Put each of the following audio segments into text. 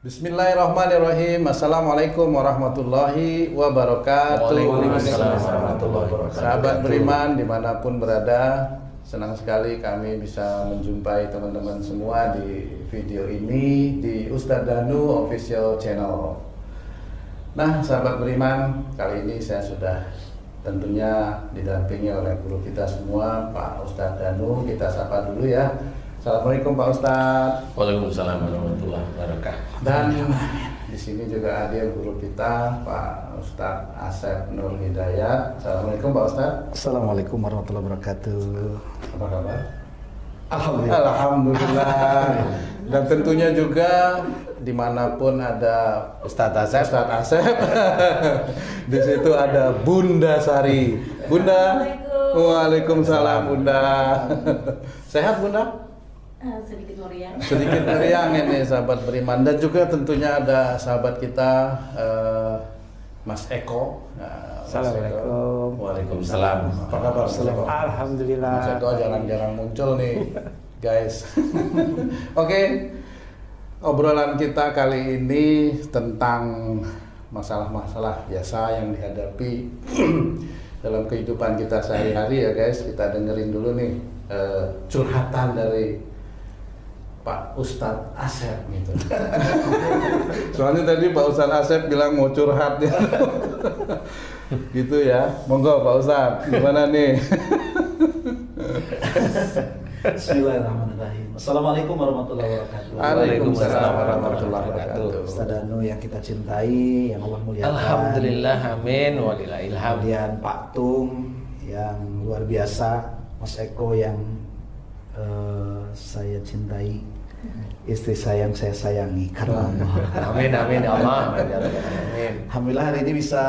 Bismillahirrahmanirrahim. Assalamualaikum warahmatullahi wabarakatuh. Waalaikumsalam warahmatullahi wabarakatuh. Sahabat beriman dimanapun berada, senang sekali kami bisa menjumpai teman-teman semua di video ini di Ustadz Danu Official Channel. Nah, sahabat beriman, kali ini saya sudah tentunya didampingi oleh guru kita semua, Pak Ustadz Danu. Kita sapa dulu ya. Assalamualaikum Pak Ustadz. Waalaikumsalam warahmatullahi wabarakatuh. Dan di sini juga hadir guru kita Pak Ustadz Asep Nur Hidayat. Assalamualaikum Pak Ustadz. Assalamualaikum warahmatullahi wabarakatuh. Apa kabar? Alhamdulillah. Alhamdulillah. Dan tentunya juga dimanapun ada Ustadz Asep. Ustadz Asep, di situ ada Bunda Sari. Bunda. Waalaikumsalam Bunda. Sehat Bunda? Sedikit meriang. Sedikit meriang ini sahabat beriman, dan juga tentunya ada sahabat kita Mas Eko. Assalamualaikum. Waalaikumsalam. Apa kabar Mas Eko? Alhamdulillah. Mas Eko jarang-jarang muncul nih guys. Oke, obrolan kita kali ini tentang masalah-masalah biasa yang dihadapi dalam kehidupan kita sehari-hari ya guys. Kita dengerin dulu nih curhatan dari Pak Ustadz Asep gitu. Soalnya tadi Pak Ustadz Asep bilang mau curhat ya. Gitu ya. Monggo Pak Ustadz, gimana nih? Bismillahirrahmanirrahim. Assalamualaikum warahmatullahi wabarakatuh. Waalaikumsalam warahmatullahi wabarakatuh. Ustadz Danu yang kita cintai, yang Allah muliakan. Alhamdulillah, amin, walillahilham. Kemudian Pak Tung yang luar biasa, Mas Eko yang saya cintai, istri saya yang saya sayangi karena Allah. Amin, amin, ya Allah. Amin. Alhamdulillah hari ini bisa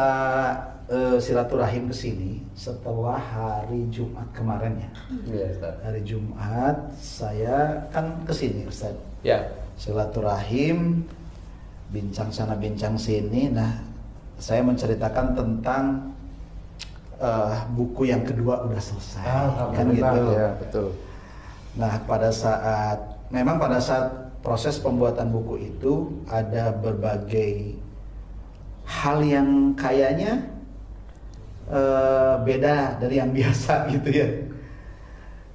silaturahim ke sini setelah hari Jumat kemarin ya. Iya, Ustaz. Hari Jumat saya kan ke sini Ustaz. Ya. Silaturahim, bincang sana bincang sini. Nah, saya menceritakan tentang buku yang kedua udah selesai. Kan gitu. Ya, betul. Nah, pada saat proses pembuatan buku itu ada berbagai hal yang kayaknya beda dari yang biasa gitu ya.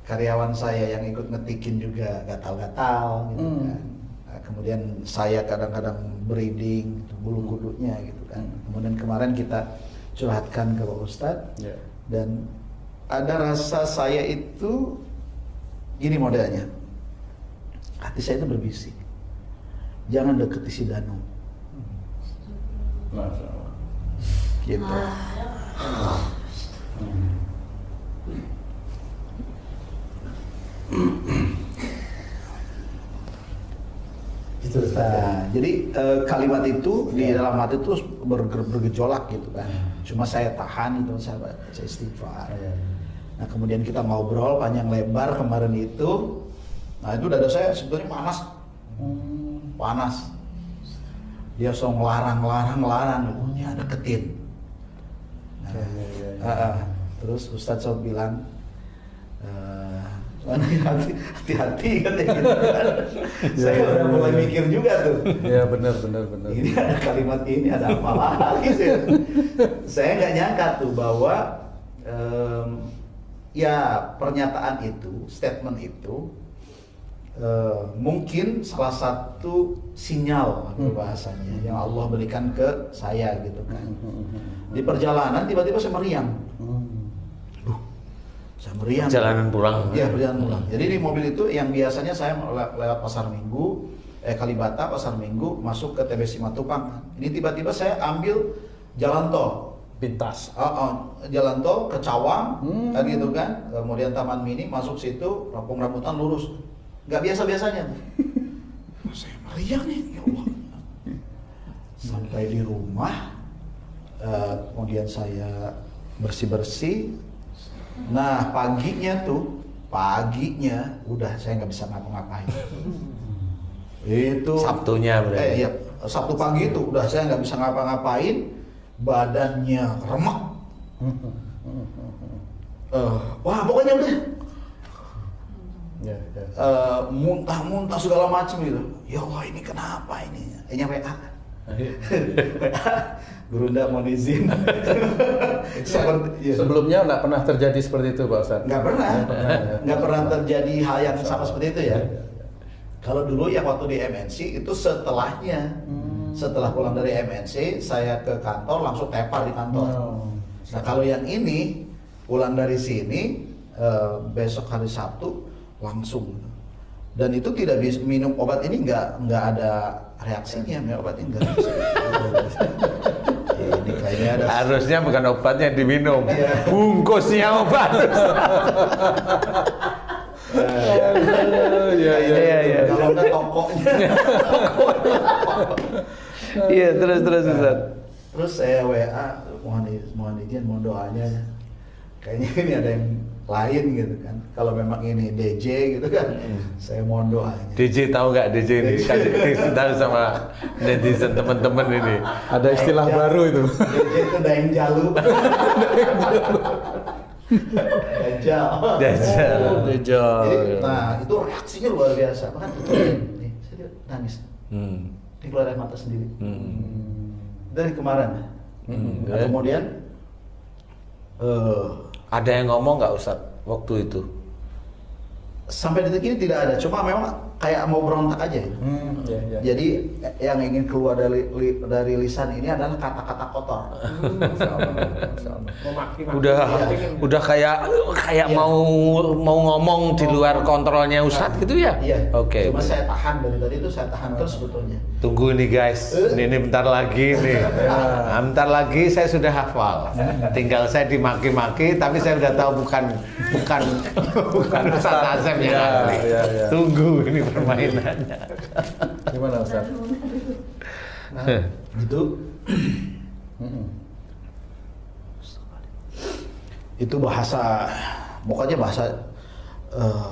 Karyawan saya yang ikut ngetikin juga gatal-gatal gitu kan. Nah, kemudian saya kadang-kadang breeding bulu kudunya gitu kan. Kemudian kemarin kita curhatkan ke Pak Ustadz, dan ada rasa saya itu gini modelnya, hati saya itu berbisik, jangan deketi si Danu. Masya Allah. Gitu. Gitu, Ustaz. Nah, jadi kalimat itu di dalam hati itu bergejolak gitu kan. Cuma saya tahan itu, saya istighfar. Nah, kemudian kita ngobrol panjang lebar kemarin itu. Nah, itu dada saya sebetulnya panas. Panas. Dia so ngelarang gitu. Ya deketin. Nah, terus Ustadz so bilang hati-hati katanya gitu kan. Saya udah mulai mikir juga tuh. Ya benar. Ini ada kalimat ini, ada apa lagi sih? Saya nggak nyangka tuh bahwa ya pernyataan itu, statement itu mungkin salah satu sinyal bahasanya yang Allah berikan ke saya gitu kan. Di perjalanan tiba-tiba saya meriang. Saya meriang. Perjalanan pulang. Iya, perjalanan pulang. Jadi di mobil itu yang biasanya saya lewat Pasar Minggu, Kalibata, Pasar Minggu, masuk ke TBC Matupang. Ini tiba-tiba saya ambil jalan tol. Pintas. Jalan tol ke Cawang, kan gitu kan. Kemudian Taman Mini, masuk situ, Kampung Rambutan lurus. Gak biasa-biasanya. Saya meriang nih, ya Allah. Sampai di rumah, kemudian saya bersih-bersih. Nah, paginya udah saya nggak bisa ngapa-ngapain. Itu Sabtunya berarti. Iya, Sabtu pagi itu udah saya nggak bisa ngapa-ngapain, badannya remek. Wah, pokoknya udah. Ya. muntah-muntah segala macam gitu. Ya Allah ini kenapa ini? Nya WA. Guru ndak mau izin. Sebelumnya nggak pernah terjadi seperti itu Pak Ustadz? Nggak pernah terjadi hal yang sama seperti itu ya. Kalau dulu yang waktu di MNC itu setelahnya, setelah pulang dari MNC saya ke kantor langsung tepar di kantor. Nah kalau yang ini pulang dari sini besok hari Sabtu langsung, dan itu tidak bisa minum obat ini nggak ada reaksinya, minum obat ini nggak bisa. Ini kayaknya ada. Harusnya bukan obatnya diminum, bungkusnya obat. Iya. Kalau enggak tokonya. Iya, terus Ustaz. Terus saya WA, mohon izin, mohon doanya. Kayaknya ini ada yang lain gitu kan. Kalau memang ini DJ gitu kan, saya mohon doanya. DJ tahu nggak DJ ini? Kasih tahu sama netizen teman-teman ini. Ada istilah baru itu. DJ itu Daeng Jalu. Dajjal. Jadi, Nah itu reaksinya luar biasa. Bahkan nih, saya nangis. Ini keluar air mata sendiri. Dari kemarin. Nah, kemudian ada yang ngomong nggak Ustaz waktu itu? sampai detik ini tidak ada. Cuma memang kayak mau berontak aja. Jadi yang ingin keluar dari lisan ini adalah kata-kata kotor. Udah kayak mau ngomong di luar kontrolnya Ustadz gitu ya? Iya. Oke. Cuma saya tahan dari tadi itu, saya tahan terus sebetulnya. Tunggu nih guys, ini bentar lagi nih. Nah, bentar lagi saya sudah hafal. Tinggal saya dimaki-maki, tapi saya udah tahu bukan Ustadz Asep yang asli. Tunggu ini permainannya. Gimana Ustaz? Nah, gitu. Itu bahasa, pokoknya bahasa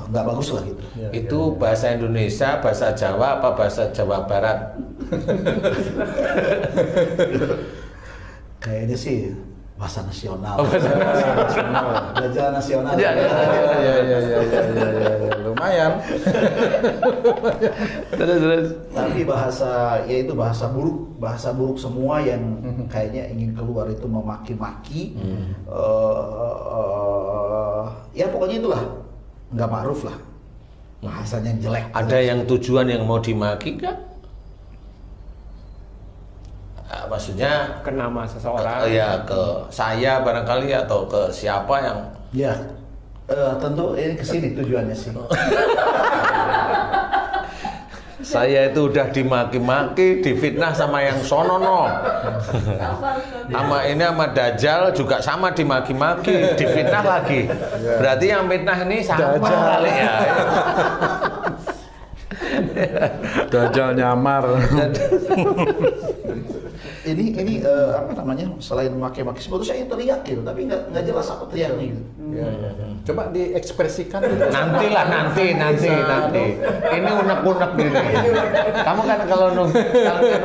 nggak bagus lah gitu. Itu bahasa Indonesia, bahasa Jawa, apa bahasa Jawa Barat? Kayaknya sih bahasa nasional. Oh, bahasa nasional. Belajar nasional. Ya, lumayan. Terus. Tapi bahasa, yaitu bahasa buruk semua yang kayaknya ingin keluar itu memaki-maki. Ya pokoknya itulah, nggak ma'ruf lah, bahasanya jelek. Ada yang tujuan yang mau dimaki kan? Maksudnya ke nama seseorang. Ya ke saya barangkali atau ke siapa yang Ya tentu ini kesini tujuannya sih. saya itu udah dimaki-maki, difitnah sama yang sonono. Sama Dajjal juga sama dimaki-maki, difitnah lagi. Berarti yang fitnah ini sama kali ya. Dajjal nyamar. Ini apa namanya, selain maki-maki sebetulnya saya teriak gitu, tapi nggak jelas apa teriaknya gitu. Coba diekspresikan. Nanti. Ini unek-unek gini. Kamu kan kalau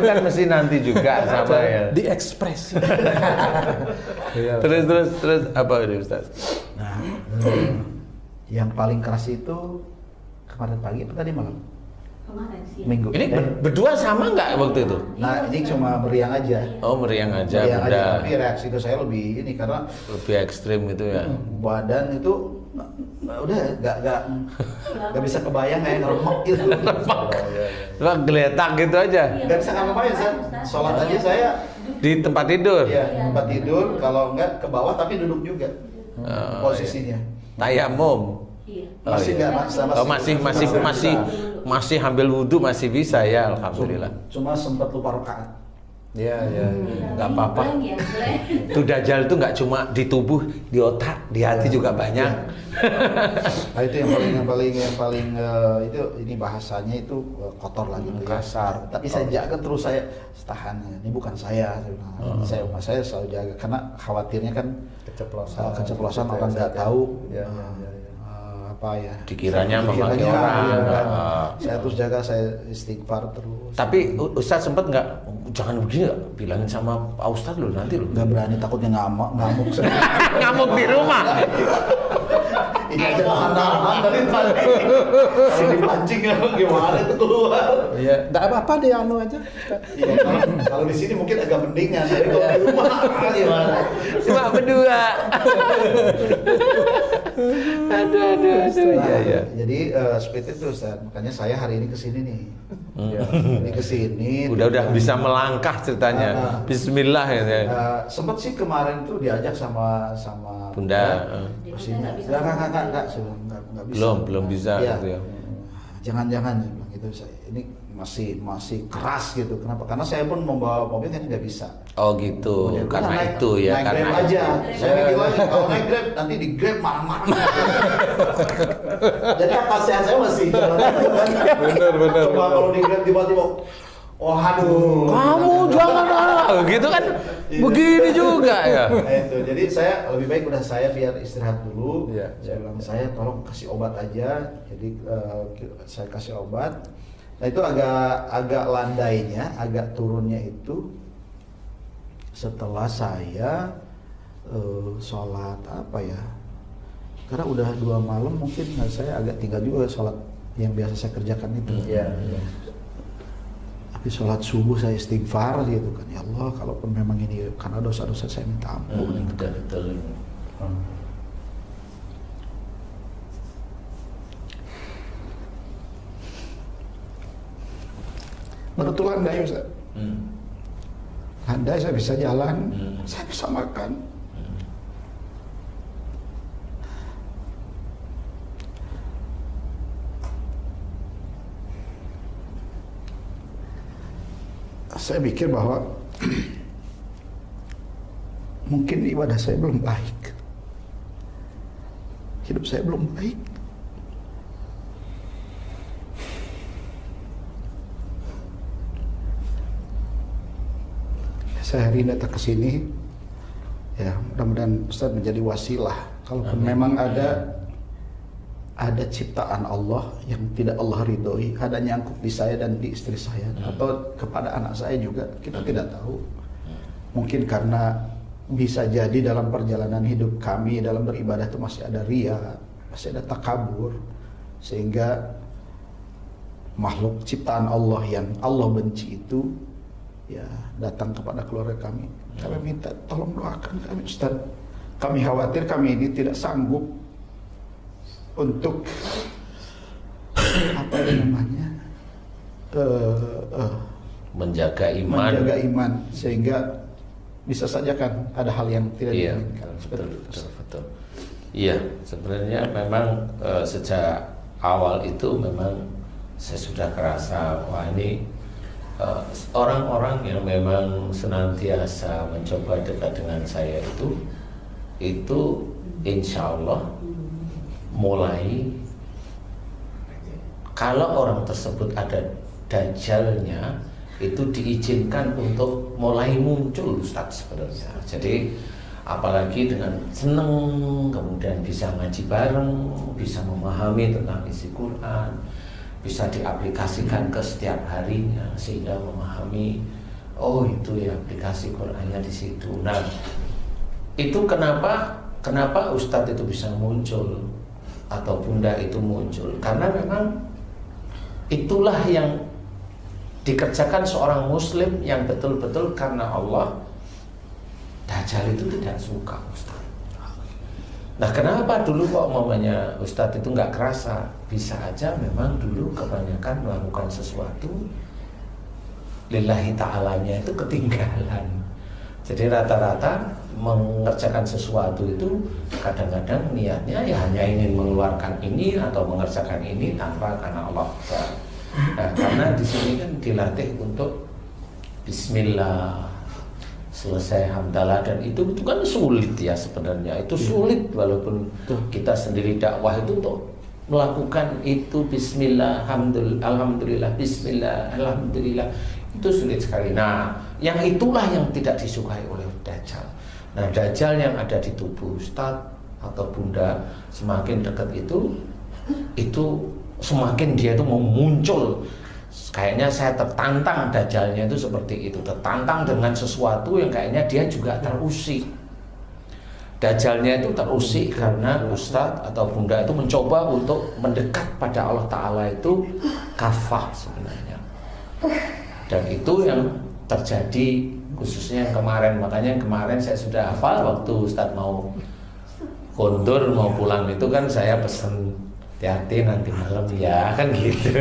kan mesti nanti juga sama ya. Diekspresi. Terus apa ini Ustaz? Nah, yang paling keras itu kemarin pagi atau tadi malam? Kemarin sih. Minggu. Ini berdua sama nggak waktu itu? Nah, ini cuma meriang aja. Oh, meriang aja. Tapi reaksi ke saya lebih ini karena lebih ekstrim gitu ya. Badan itu udah nggak bisa kebayang kayak ngeremek gitu. Cuma geletak gitu aja. Nggak bisa ngapa-ngapain, saya sholat aja saya Di tempat tidur. ya tempat tidur, kalau nggak ke bawah tapi duduk juga posisinya. Tayamum. Masih nggak masih ambil wudhu masih bisa ya, alhamdulillah. Cuma sempat lupa rakaat. Nggak apa-apa. Itu Dajjal itu nggak cuma di tubuh, di otak, di hati juga banyak. Nah, itu yang paling itu ini bahasanya itu kotor lagi, Kasar. Tapi saya jaga terus, saya tahan. Ini bukan saya saya selalu jaga karena khawatirnya kan keceplosan orang nggak tahu. Apa ya, Dikiranya memaki orang. Saya terus jaga, saya istighfar terus. Tapi Ustaz sempat nggak, jangan begini nggak, bilangin sama Pak Ustaz lo nanti lo. Nggak berani, takutnya ngamuk sendiri. Ngamuk di rumah. Iya, jangan nahan dari tadi. Kalau dipancing gimana itu keluar? Iya, enggak apa-apa deh anu aja. Iya, kalau di sini mungkin agak mendingan, tapi kalau di rumah gimana? Cuma berdua. Aduh. Nah, Iya. Jadi seperti itu Ustaz. Makanya saya hari ini kesini nih. Iya. Ini kesini. Udah bisa melangkah ceritanya. Bismillah ya. Sempat sih kemarin tuh diajak sama Bunda. Kesini. Enggak, nggak bisa. Belum bisa Iya. gitu ya. Jangan saya bilang gitu. Ini masih keras gitu. Kenapa? Karena saya pun membawa mobil kan nggak bisa. Oh gitu. Kemudian Karena naik- itu ya. naik Karena Grab aja. Saya mikir lagi kalau naik Grab nanti di Grab marah-marah. Jadi akal sehat saya masih jalan itu kan. Bener. Coba kalau di Grab tiba-tiba, oh aduh. kamu jangan gitu kan. Begini juga ya. Nah, itu. Jadi saya lebih baik udah saya biar istirahat dulu. Iya. Saya bilang saya tolong kasih obat aja. Jadi saya kasih obat. Nah itu agak landainya, agak turunnya itu setelah saya sholat apa ya? Karena udah 2 malam mungkin saya agak tinggal juga sholat yang biasa saya kerjakan itu. Iya. Tapi sholat subuh saya istighfar gitu kan, ya Allah kalaupun memang ini karena dosa-dosa saya minta ampun. Betul. Baru tuh landai Ustaz. Landai saya bisa jalan, saya bisa makan. Saya pikir bahwa mungkin ibadah saya belum baik, hidup saya belum baik. Saya hari ini datang ke sini, ya mudah-mudahan Ustaz menjadi wasilah. Kalaupun memang ada ciptaan Allah yang tidak Allah ridhoi, ada nyangkut di saya dan di istri saya, atau kepada anak saya juga, kita tidak tahu. Mungkin karena bisa jadi dalam perjalanan hidup kami dalam beribadah itu masih ada riya, masih ada takabur, sehingga makhluk ciptaan Allah yang Allah benci itu ya datang kepada keluarga kami. Kami minta tolong doakan kami Ustaz. Kami khawatir kami ini tidak sanggup untuk apa namanya Menjaga iman. sehingga bisa saja kan ada hal yang tidak Iya, diinginkan. betul. Iya, sebenarnya memang sejak awal itu memang saya sudah kerasa wah ini orang-orang yang memang senantiasa mencoba dekat dengan saya itu insya Allah mulai kalau orang tersebut ada dajalnya itu diizinkan untuk mulai muncul Ustaz sebenarnya. Jadi apalagi dengan seneng kemudian bisa ngaji bareng, bisa memahami tentang isi Quran, bisa diaplikasikan ke setiap harinya sehingga memahami oh itu ya aplikasi Qurannya di situ. Nah, itu kenapa Ustadz itu bisa muncul atau Bunda itu muncul karena memang itulah yang dikerjakan seorang muslim yang betul-betul karena Allah. Dajjal itu tidak suka Ustadz. Nah kenapa dulu kok mamanya Ustadz itu nggak kerasa? Bisa aja memang dulu kebanyakan melakukan sesuatu lillahi ta'alanya itu ketinggalan. Jadi rata-rata mengerjakan sesuatu itu kadang-kadang niatnya ya hanya ingin mengeluarkan ini atau mengerjakan ini tanpa karena Allah. Nah karena di sini kan dilatih untuk Bismillah, selesai hamdalah, dan itu kan sulit ya sebenarnya. Itu sulit walaupun kita sendiri dakwah itu untuk melakukan itu Bismillah, alhamdulillah, Bismillah, alhamdulillah, itu sulit sekali. Nah yang itulah yang tidak disukai oleh Dajjal. Nah Dajjal yang ada di tubuh Ustadz atau Bunda semakin dekat itu semakin dia itu mau muncul. Kayaknya saya tertantang Dajjalnya itu seperti itu, tertantang dengan sesuatu yang kayaknya dia juga terusik. Dajjalnya itu terusik karena Ustadz atau Bunda itu mencoba untuk mendekat pada Allah Ta'ala itu kafah sebenarnya. Dan itu yang terjadi khususnya yang kemarin. Makanya kemarin saya sudah hafal waktu Ustadz mau kondur mau pulang itu kan saya pesen hati-hati nanti malam ya kan gitu.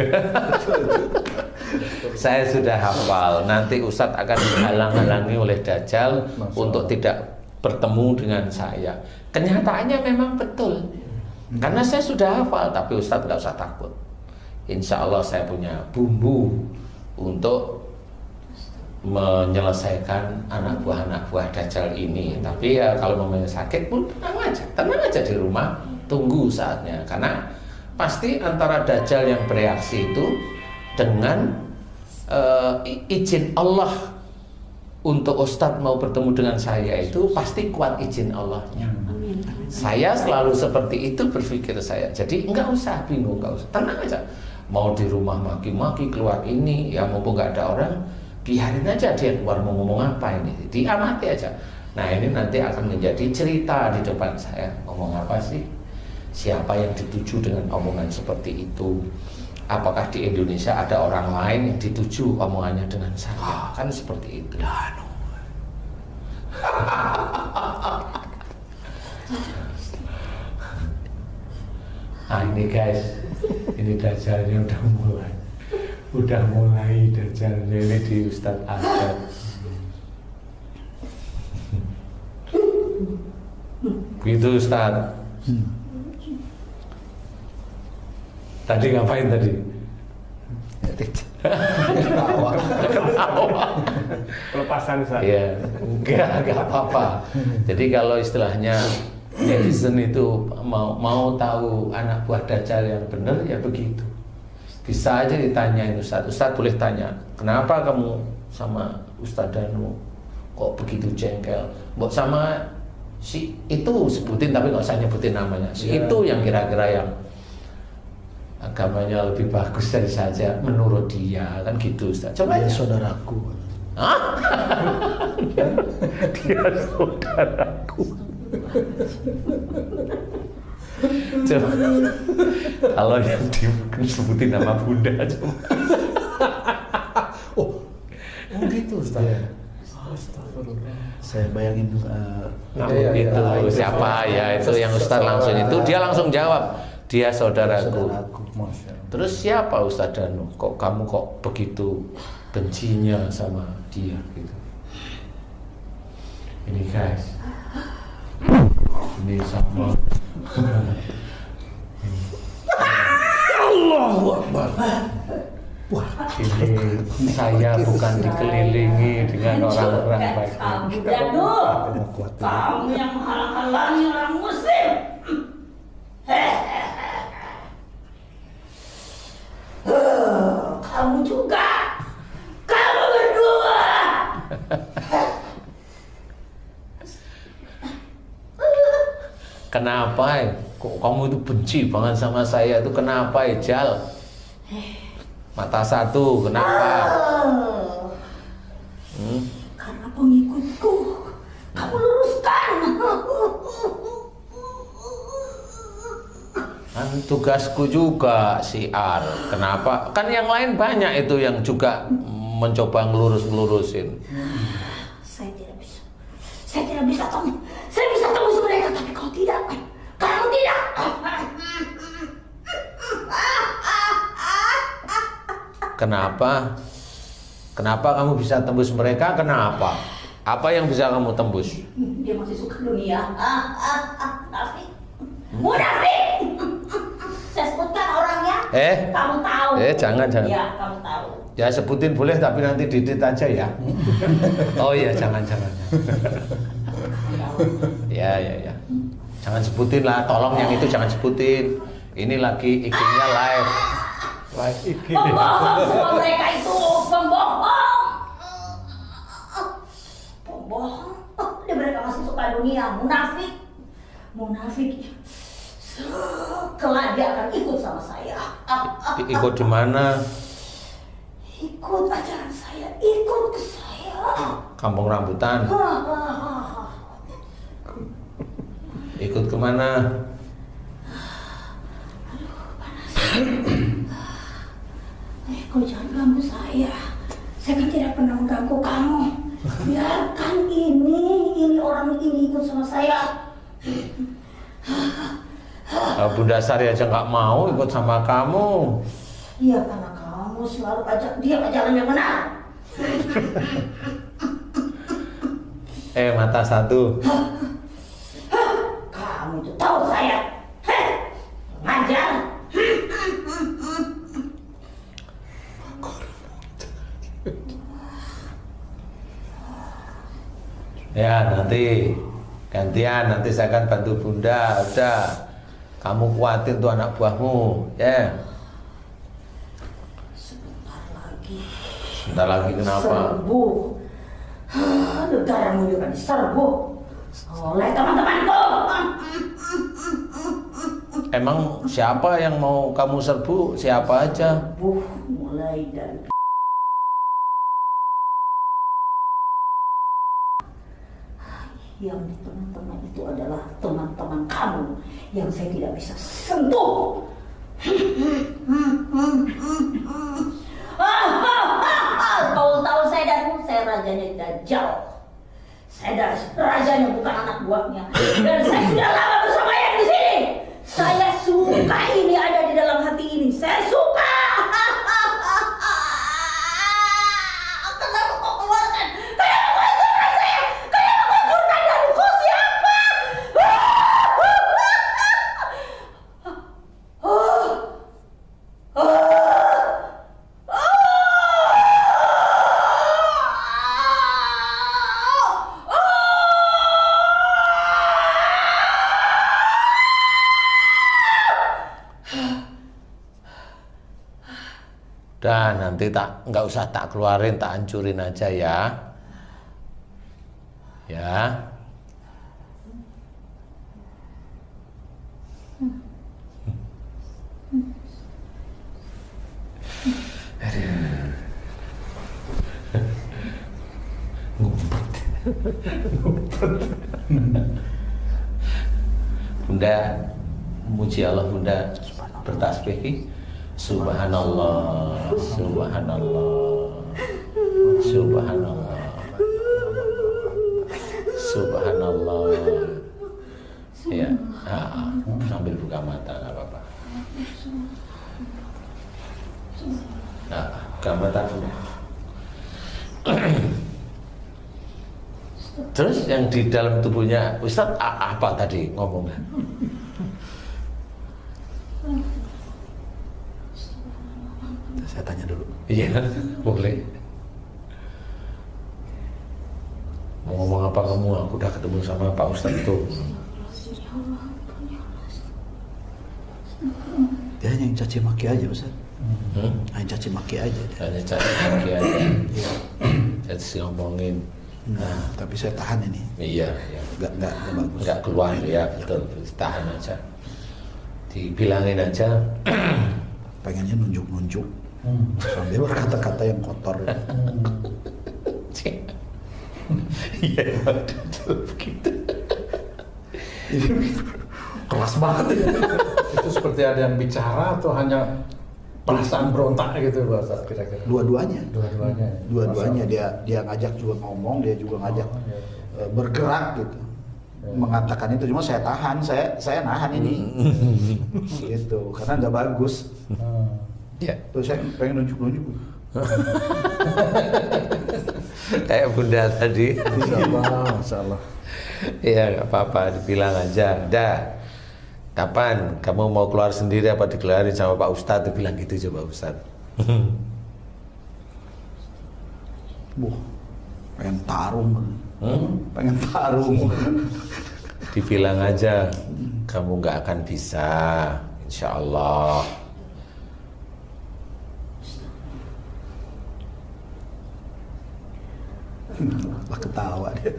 Saya sudah hafal nanti Ustadz akan dihalang-halangi oleh Dajjal untuk tidak bertemu dengan saya. Kenyataannya memang betul. Karena saya sudah hafal, tapi Ustadz tidak usah takut. Insya Allah saya punya bumbu untuk menyelesaikan anak buah Dajjal ini. Tapi ya kalau mamanya sakit pun tenang aja di rumah, tunggu saatnya. Karena pasti antara Dajjal yang bereaksi itu dengan izin Allah untuk Ustadz mau bertemu dengan saya itu pasti kuat izin Allahnya. Saya selalu seperti itu berpikir saya. Jadi enggak usah bingung, enggak usah, tenang aja. Mau di rumah maki-maki keluar ini, ya mumpung nggak ada orang, biarin aja dia keluar mau ngomong apa ini, diamati aja. Nah ini nanti akan menjadi cerita di depan saya. Ngomong apa sih? Siapa yang dituju dengan omongan seperti itu? Apakah di Indonesia ada orang lain yang dituju omongannya dengan saya? Kan seperti itu. Nah ini guys, ini Dajjalnya udah mulai Dajjalnya ini di Ustadz Ahmad. Begitu Ustadz. Tadi ngapain tadi? Ketawa. Pelepasan Ustaz. Ya, enggak apa-apa. Jadi kalau istilahnya netizen itu mau tahu anak buah Dajjal yang benar ya begitu. Bisa aja ditanyain Ustadz. Ustadz boleh tanya, kenapa kamu sama Ustadz Danu kok begitu jengkel? Mbok sama si itu sebutin tapi nggak usah nyebutin namanya. Si itu yang kira-kira yang agamanya lebih bagus dari saja menurut dia kan gitu Ustaz. Coba Dia aja. saudaraku. Hah? Dia saudaraku. Coba kalau yang disebutin nama Bunda coba. Oh, gitu Ustaz. iya. Saya bayangin Itu siapa ya itu yang Ustaz langsung itu dia langsung jawab dia saudaraku. Terus siapa Ustaz Danu? Kok kamu kok begitu bencinya sama dia gitu? Ini guys, ini sama. Allahu Akbar. Wah, ini saya bukan dikelilingi dengan orang-orang baik. Kamu yang menghalang-halangi orang muslim. Kamu juga. Kamu berdua. Kenapa? Kok kamu itu benci banget sama saya itu kenapa, Jal? Mata satu, kenapa? Karena pengikutku. Kamu luruskan. Kan tugasku juga siar. Kenapa? Kan yang lain banyak itu yang juga mencoba ngelurus-ngelurusin. Saya tidak bisa. Saya tidak bisa temu. Saya bisa tembus mereka, tapi kau tidak. Kamu tidak. Kenapa? Kenapa kamu bisa tembus mereka? Kenapa? Apa yang bisa kamu tembus? Dia masih suka dunia. Munafik. Munafik. Saya sebutkan orangnya. Kamu tahu. Jangan. Ya, kamu tahu. Ya sebutin boleh tapi nanti didit aja ya. Oh iya jangan. Ya. Jangan sebutin lah, tolong yang itu jangan sebutin. Ini lagi IG-nya live. Pembohong semua mereka itu, pembohong. Dia mereka masih suka dunia, munafik. Kelak dia akan ikut sama saya. Ikut di mana? Ikut ajaran saya, ikut ke saya. Kampung Rambutan. Ikut kemana? Kau jangan ganggu saya. Saya kan tidak pernah mengganggu kamu. Biarkan ini orang ini ikut sama saya. Bunda Sari aja nggak mau ikut sama kamu. Iya, karena kamu selalu ajak dia ke jalan yang benar. Mata satu. Kamu itu tahu saya. Ngajar. Ya nanti gantian, nanti saya akan bantu Bunda. Udah, kamu kuatin tuh anak buahmu, ya. Sebentar lagi kenapa? Serbu. Darahmu juga diserbu oleh teman-temanku. Emang siapa yang mau kamu serbu? Siapa aja? Mulai dari yang di teman-teman itu adalah teman-teman kamu yang saya tidak bisa sentuh. Kau tahu saya rajanya Dajjal. Saya rajanya bukan anak buahnya. Dan saya sudah lama bersamanya di sini. Saya suka ini ada di dalam hati ini. Saya suka. Kenapa kau keluarkan? Kenapa kau hancurkan saya? Kenapa kau hancurkan dan kau siapa? Udah, nanti nggak usah tak keluarin, tak hancurin aja ya. Ya. Bunda, muji Allah, Bunda bertasbih. Subhanallah, subhanallah, subhanallah, subhanallah. Ya, sambil buka mata nggak apa-apa. Nah, buka mata dulu. Terus yang di dalam tubuhnya Ustadz apa tadi ngomongnya? Saya tanya dulu. Iya, boleh. Mau ngomong apa kamu? Aku udah ketemu sama Pak Ustadz itu. Dia hanya yang caci maki aja, Ustaz. Hanya caci maki aja. Hanya caci maki aja. Jadi ngomongin. Nah, tapi saya tahan ini. Iya, iya. Enggak bagus. Enggak keluar ya, betul. Tahan aja. Dibilangin aja. Pengennya nunjuk-nunjuk. Sambil berkata-kata yang kotor. Iya, betul begitu. Keras banget ya. Itu seperti ada yang bicara atau hanya perasaan berontak gitu bahasa kira-kira? Dua-duanya. Dua-duanya. Dua-duanya dia ngajak juga ngomong, dia juga ngajak bergerak gitu. Mengatakan itu, cuma saya tahan, saya nahan ini. Gitu, karena nggak bagus. Ya. Tuh saya pengen nunjuk-nunjuk. Kayak Bunda tadi. Insyaallah. Iya, nggak apa-apa, dibilang aja. Dah. Kapan kamu mau keluar sendiri apa dikeluarin sama Pak Ustadz? Dibilang gitu coba Ustadz. Pengen tarung. Pengen tarung. Dibilang aja, kamu nggak akan bisa, insya Allah. Lah ketawa dia.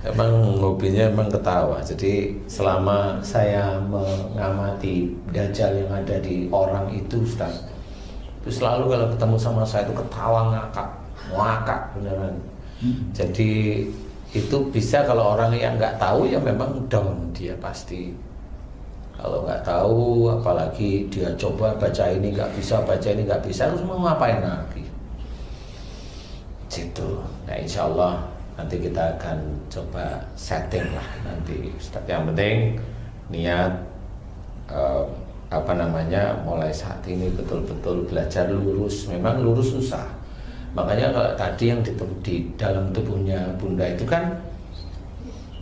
Emang hobinya emang ketawa. Jadi selama saya mengamati dajjal yang ada di orang itu, Ustaz, itu selalu kalau ketemu sama saya itu ketawa ngakak beneran. Jadi itu bisa. Kalau orang yang nggak tahu ya memang down dia pasti. Kalau nggak tahu, apalagi dia coba baca ini nggak bisa, baca ini nggak bisa, harus mau ngapain lagi? Gitu. Nah, insya Allah nanti kita akan coba setting lah nanti. Yang penting niat mulai saat ini betul-betul belajar lurus. Memang lurus susah. Makanya kalau tadi yang di dalam tubuhnya Bunda itu kan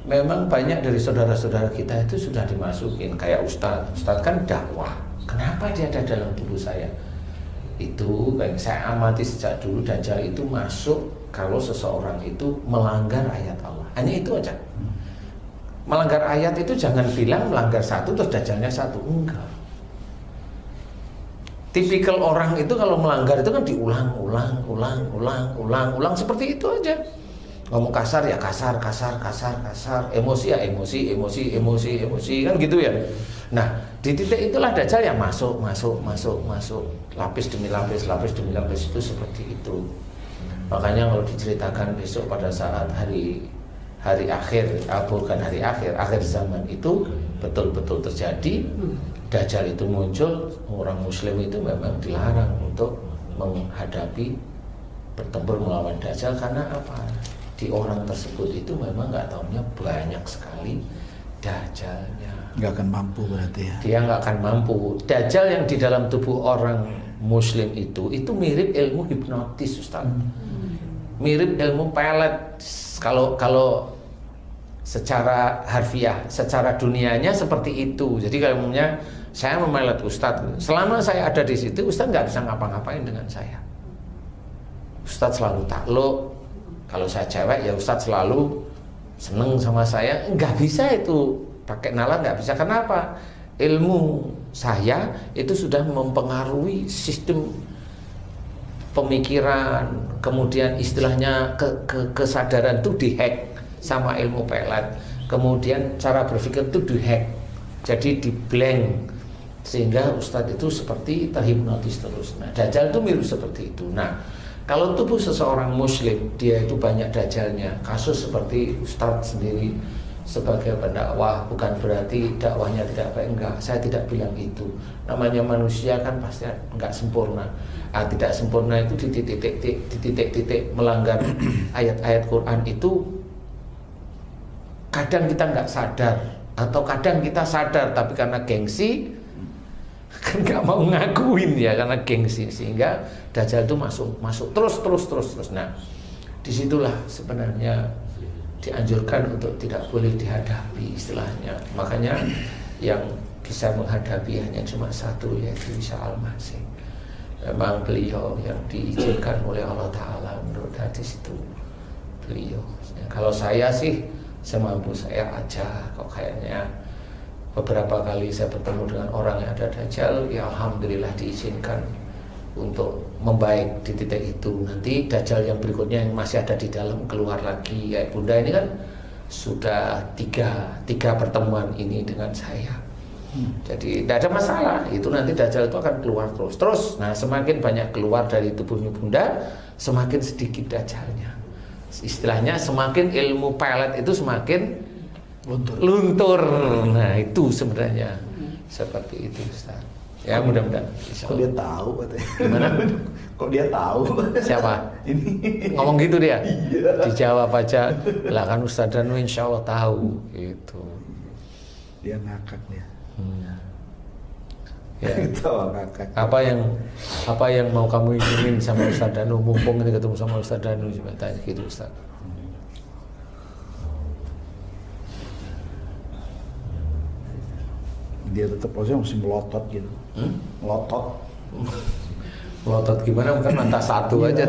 memang banyak dari saudara-saudara kita itu sudah dimasukin kayak Ustadz kan dakwah. Kenapa dia ada dalam tubuh saya? Itu yang saya amati sejak dulu, Dajjal itu masuk kalau seseorang itu melanggar ayat Allah. Hanya itu aja. Melanggar ayat itu jangan bilang melanggar satu terus Dajjalnya satu. Enggak. Tipikal orang itu kalau melanggar itu kan diulang seperti itu aja. Ngomong kasar ya kasar, emosi ya emosi kan gitu ya. Nah, di titik itulah Dajjal yang masuk, lapis demi lapis itu seperti itu. Makanya kalau diceritakan besok pada saat hari akhir, akhir zaman itu betul-betul terjadi. Dajjal itu muncul, orang Muslim itu memang dilarang untuk menghadapi bertempur melawan Dajjal karena apa? Di orang tersebut itu memang nggak tahunya banyak sekali Dajjalnya. Nggak akan mampu berarti ya. Dia nggak akan mampu. Dajjal yang di dalam tubuh orang Muslim itu mirip ilmu hipnotis, Ustaz. Mirip ilmu pelet. Kalau secara harfiah, secara dunianya seperti itu. Jadi kalau umumnya saya memelet Ustadz, selama saya ada di situ Ustadz nggak bisa ngapa-ngapain dengan saya. Ustadz selalu takluk. Kalau saya cewek ya Ustadz selalu seneng sama saya. Nggak bisa itu pakai nalar, nggak bisa. Kenapa? Ilmu saya itu sudah mempengaruhi sistem pemikiran, kemudian istilahnya kesadaran itu dihack sama ilmu pelet. Kemudian cara berpikir itu dihack, jadi di blank, sehingga Ustadz itu seperti terhipnotis terus. Nah, Dajjal itu mirip seperti itu. Nah, kalau tubuh seseorang Muslim dia itu banyak Dajjalnya. Kasus seperti Ustadz sendiri sebagai pendakwah bukan berarti dakwahnya tidak baik, enggak. Saya tidak bilang itu. Namanya manusia kan pasti enggak sempurna. Tidak sempurna itu di titik-titik melanggar ayat-ayat Quran itu kadang kita nggak sadar, atau kadang kita sadar tapi karena gengsi kan nggak mau ngakuin ya, karena gengsi, sehingga Dajjal itu masuk terus. Nah, disitulah sebenarnya dianjurkan untuk tidak boleh dihadapi istilahnya. Makanya yang bisa menghadapi hanya cuma satu, yaitu Isa Al-Masih. Memang beliau yang diizinkan oleh Allah Ta'ala menurut hadis itu beliau. Kalau saya sih semampu saya aja. Kok kayaknya beberapa kali saya bertemu dengan orang yang ada Dajjal, ya Alhamdulillah diizinkan untuk membaik di titik itu. Nanti Dajjal yang berikutnya yang masih ada di dalam keluar lagi. Ya Bunda ini kan sudah tiga pertemuan ini dengan saya. Jadi tidak ada masalah. Itu nanti Dajjal itu akan keluar terus. Nah, semakin banyak keluar dari tubuhnya Bunda, semakin sedikit Dajjalnya. Istilahnya semakin ilmu pelet itu semakin luntur. Nah, itu sebenarnya seperti itu, Ustaz. Ya, mudah-mudahan. Kok dia tahu katanya? Gimana? Kok dia tahu? Siapa? Ini ngomong gitu dia? Iya. Dijawab aja. Lah kan Ustaz Danu insya Allah tahu gitu. Dia ngakak dia. Ya. Ngakak. Apa yang mau kamu inginin sama Ustaz Danu? Mumpung ini ketemu sama Ustaz Danu, coba tanya gitu, Ustaz. Dia tetap posisinya mesti melotot gitu. Melotot gimana? Bukan mata satu aja.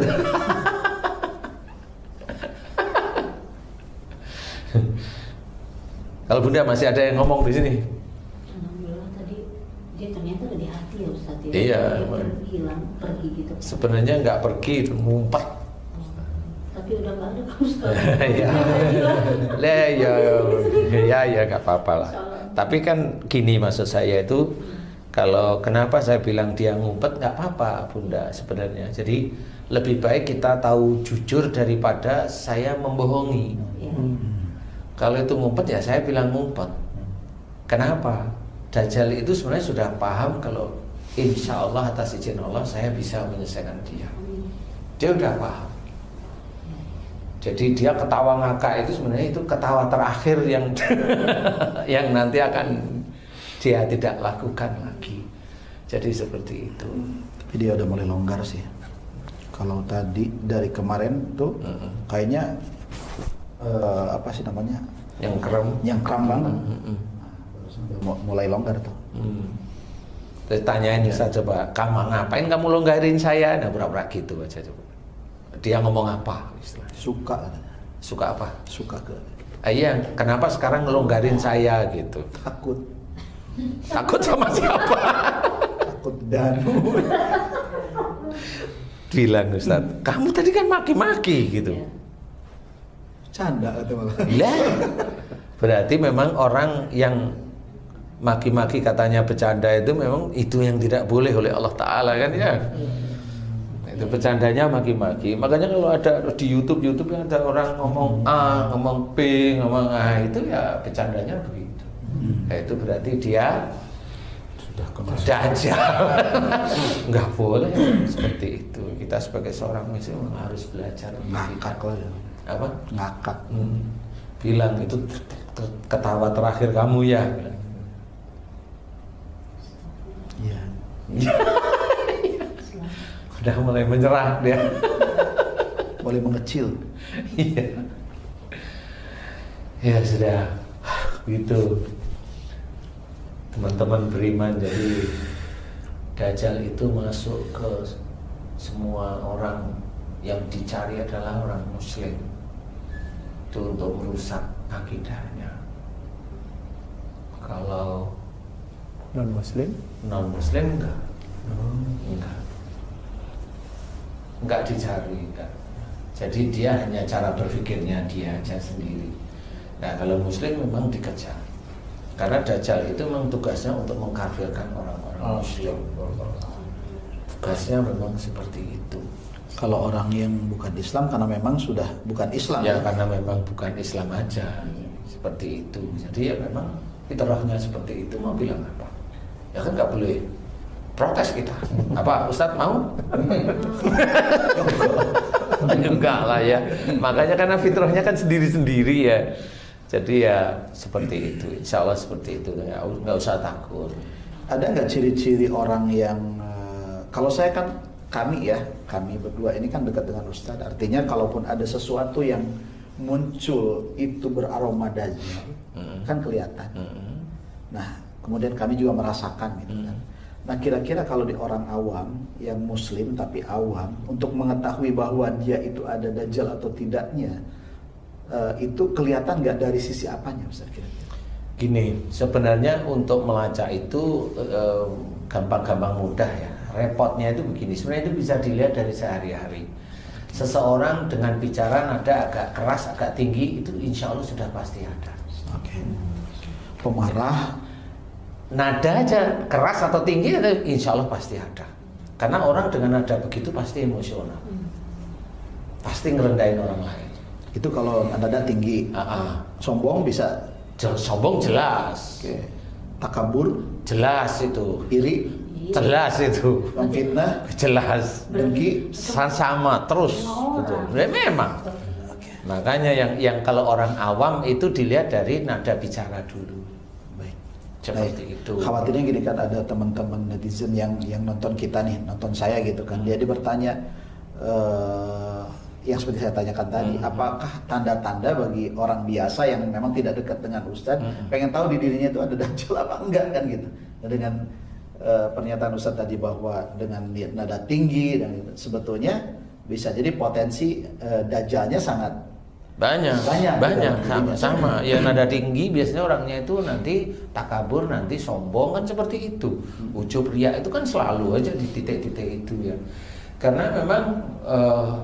Kalau Bunda masih ada yang ngomong di sini. Alhamdulillah tadi dia ternyata udah di hati ya Ustaz ya. Iya. Pergi gitu. Sebenarnya nggak pergi, ngumpet. Tapi udah nggak ada kan Ustaz. Ya nggak apa-apa lah. Tapi kan gini, maksud saya itu Kalau kenapa saya bilang dia ngumpet, nggak apa-apa Bunda sebenarnya. Jadi lebih baik kita tahu jujur daripada saya membohongi. Kalau itu ngumpet ya saya bilang ngumpet. Kenapa? Dajjal itu sebenarnya sudah paham kalau insya Allah atas izin Allah saya bisa menyelesaikan dia. Dia udah paham. Jadi dia ketawa ngakak itu sebenarnya itu ketawa terakhir yang yang nanti akan dia tidak lakukan lagi. Jadi seperti itu. Tapi dia udah mulai longgar sih. Kalau tadi dari kemarin tuh kayaknya apa sih namanya? Yang kram. Yang kram banget. Mulai longgar tuh. Terus tanyain Ustaz coba, kamu ngapain kamu longgarin saya? Nah pura-pura gitu aja coba. Dia ngomong apa? Istilahnya. Suka. Suka apa? Suka ke. Iya, kenapa sekarang ngelonggarin saya gitu? Takut. Takut sama siapa? Takut Danu. Bilang Ustaz, kamu tadi kan maki-maki gitu. Canda kata malah. Lah, berarti memang orang yang maki-maki katanya bercanda itu memang itu yang tidak boleh oleh Allah Ta'ala kan ya. Itu bercandanya maki-maki. Makanya kalau ada di YouTube yang ada orang ngomong A, ngomong B, ngomong A, itu ya bercandanya begitu. Nah, itu berarti dia Sudah kemasukan. Dajjal. Nggak boleh seperti itu. Kita sebagai seorang muslim harus belajar Ngakak lah ya. apa? Ngakak. Bilang itu ketawa terakhir kamu ya. Iya. Udah mulai menyerah dia. Mulai mengecil. Iya. Ya sudah gitu. Teman-teman beriman, jadi Dajjal itu masuk ke semua orang yang dicari adalah orang muslim. Itu untuk merusak akidahnya. Kalau Non-Muslim? non-muslim enggak dicari, enggak. Jadi dia hanya cara berpikirnya dia aja sendiri. Nah kalau muslim memang dikejar, karena Dajjal itu memang tugasnya untuk mengkafirkan orang-orang muslim. Tugasnya memang seperti itu. Kalau orang yang bukan Islam karena memang sudah bukan Islam. Ya karena memang bukan Islam aja, seperti itu. Jadi ya memang fitrahnya seperti itu, mau bilang apa? Ya kan nggak boleh protes kita. Apa Ustadz mau? Enggak lah ya. Makanya karena fitrahnya kan sendiri-sendiri ya. Jadi ya seperti itu. Insya Allah seperti itu. Nggak usah takut. Ada nggak ciri-ciri orang yang kalau saya kan kami berdua ini kan dekat dengan Ustadz. Artinya kalaupun ada sesuatu yang muncul itu beraroma Dajjal, kan kelihatan. Nah, kemudian kami juga merasakan gitu kan. Nah, kira-kira kalau di orang awam yang muslim tapi awam untuk mengetahui bahwa dia itu ada Dajjal atau tidaknya, itu kelihatan nggak dari sisi apanya Ustaz kira-kira? Gini, sebenarnya untuk melacak itu gampang-gampang mudah ya. Repotnya itu begini, sebenarnya itu bisa dilihat dari sehari-hari. Seseorang dengan bicara nada agak keras, agak tinggi, itu insya Allah sudah pasti ada. Oke. Pemarah, nada aja keras atau tinggi, itu insya Allah pasti ada. Karena orang dengan nada begitu pasti emosional, pasti ngerendahin orang lain. itu kalau nada tinggi. Sombong bisa. Sombong jelas. Oke. Takabur, Jelas itu. iri, Jelas itu. fitnah, Jelas. dengki. Sama terus gitu. Ya, memang. Makanya yang kalau orang awam itu dilihat dari nada bicara dulu. Baik. Seperti itu. Khawatirnya gini kan, ada teman-teman netizen yang nonton kita nih, nonton saya gitu kan. Dia bertanya yang seperti saya tanyakan tadi, apakah tanda-tanda bagi orang biasa yang memang tidak dekat dengan Ustadz, pengen tahu di dirinya itu ada Dajjal apa enggak kan gitu. Nah, dengan pernyataan Ustadz tadi bahwa dengan nada tinggi dan gitu, sebetulnya bisa jadi potensi Dajjalnya sangat banyak gitu. sama ya. Nada tinggi biasanya orangnya itu nanti takabur, nanti sombong kan seperti itu. Ujub riya itu kan selalu aja di titik-titik itu ya. Karena memang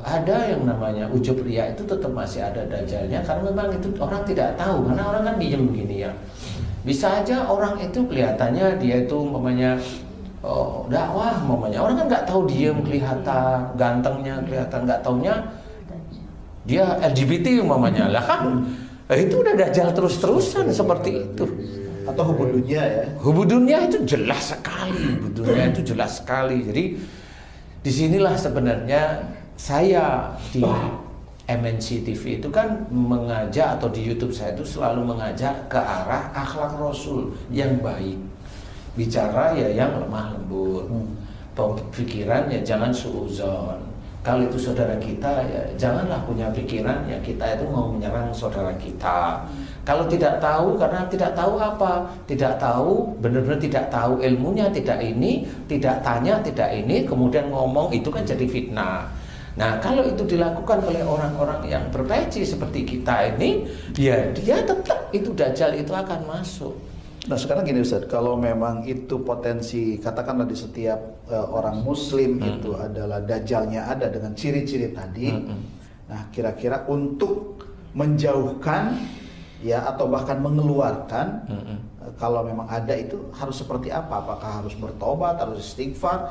ada yang namanya ujub riya itu tetap masih ada dajalnya, karena memang itu orang tidak tahu, karena orang kan diem gini ya. Bisa aja orang itu kelihatannya dia itu umpamanya dakwah umpamanya, orang kan nggak tahu diem kelihatan, gantengnya kelihatan, nggak taunya dia LGBT umpamanya lah kan. Itu udah dajjal terus-terusan seperti itu. Atau hubudunya ya. Hubudunya itu jelas sekali, hubudunya itu jelas sekali. Jadi disinilah sebenarnya saya di MNC TV itu kan mengajak, atau di YouTube saya itu selalu mengajak ke arah akhlak Rasul yang baik. Bicara ya yang lemah lembut, pikiran ya jangan suuzon. Kalau itu saudara kita ya janganlah punya pikiran ya kita itu mau menyerang saudara kita. Kalau tidak tahu, karena tidak tahu apa? Tidak tahu, benar-benar tidak tahu ilmunya, tidak ini, tidak tanya, tidak ini, kemudian ngomong, itu kan jadi fitnah. Nah, kalau itu dilakukan oleh orang-orang yang berpeci seperti kita ini, ya dia tetap itu dajjal itu akan masuk. Nah sekarang gini Ustaz, kalau memang itu potensi, katakanlah di setiap orang muslim itu adalah dajjalnya ada dengan ciri-ciri tadi. Nah kira-kira untuk menjauhkan ya atau bahkan mengeluarkan kalau memang ada itu harus seperti apa? Apakah harus bertobat, harus istighfar?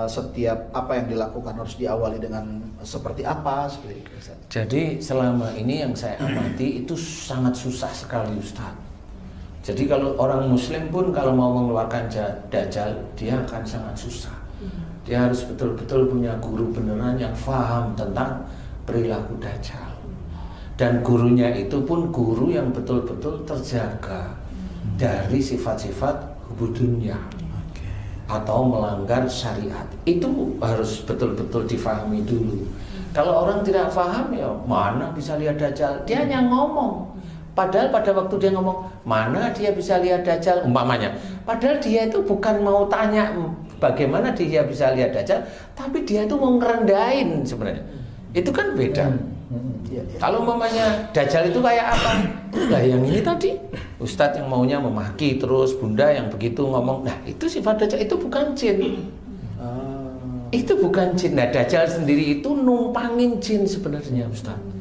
Setiap apa yang dilakukan harus diawali dengan seperti apa? Seperti itu, Ustaz. Jadi selama ini yang saya amati itu sangat susah sekali Ustaz. Jadi kalau orang muslim pun kalau mau mengeluarkan dajjal, dia akan sangat susah. Dia harus betul-betul punya guru beneran yang paham tentang perilaku dajjal. Dan gurunya itu pun guru yang betul-betul terjaga dari sifat-sifat hubudunya atau melanggar syariat. Itu harus betul-betul difahami dulu. Kalau orang tidak paham ya mana bisa lihat dajjal, dia hanya ngomong. Padahal pada waktu dia ngomong, mana dia bisa lihat dajjal umpamanya. Padahal dia itu bukan mau tanya bagaimana dia bisa lihat dajjal, tapi dia itu mau ngerendahin sebenarnya. Itu kan beda. Kalau umpamanya dajjal itu kayak apa? Lah yang ini tadi, Ustadz yang maunya memaki terus, bunda yang begitu ngomong. Nah itu sifat dajjal, itu bukan jin. Itu bukan jin. Nah dajjal sendiri itu numpangin jin sebenarnya Ustadz.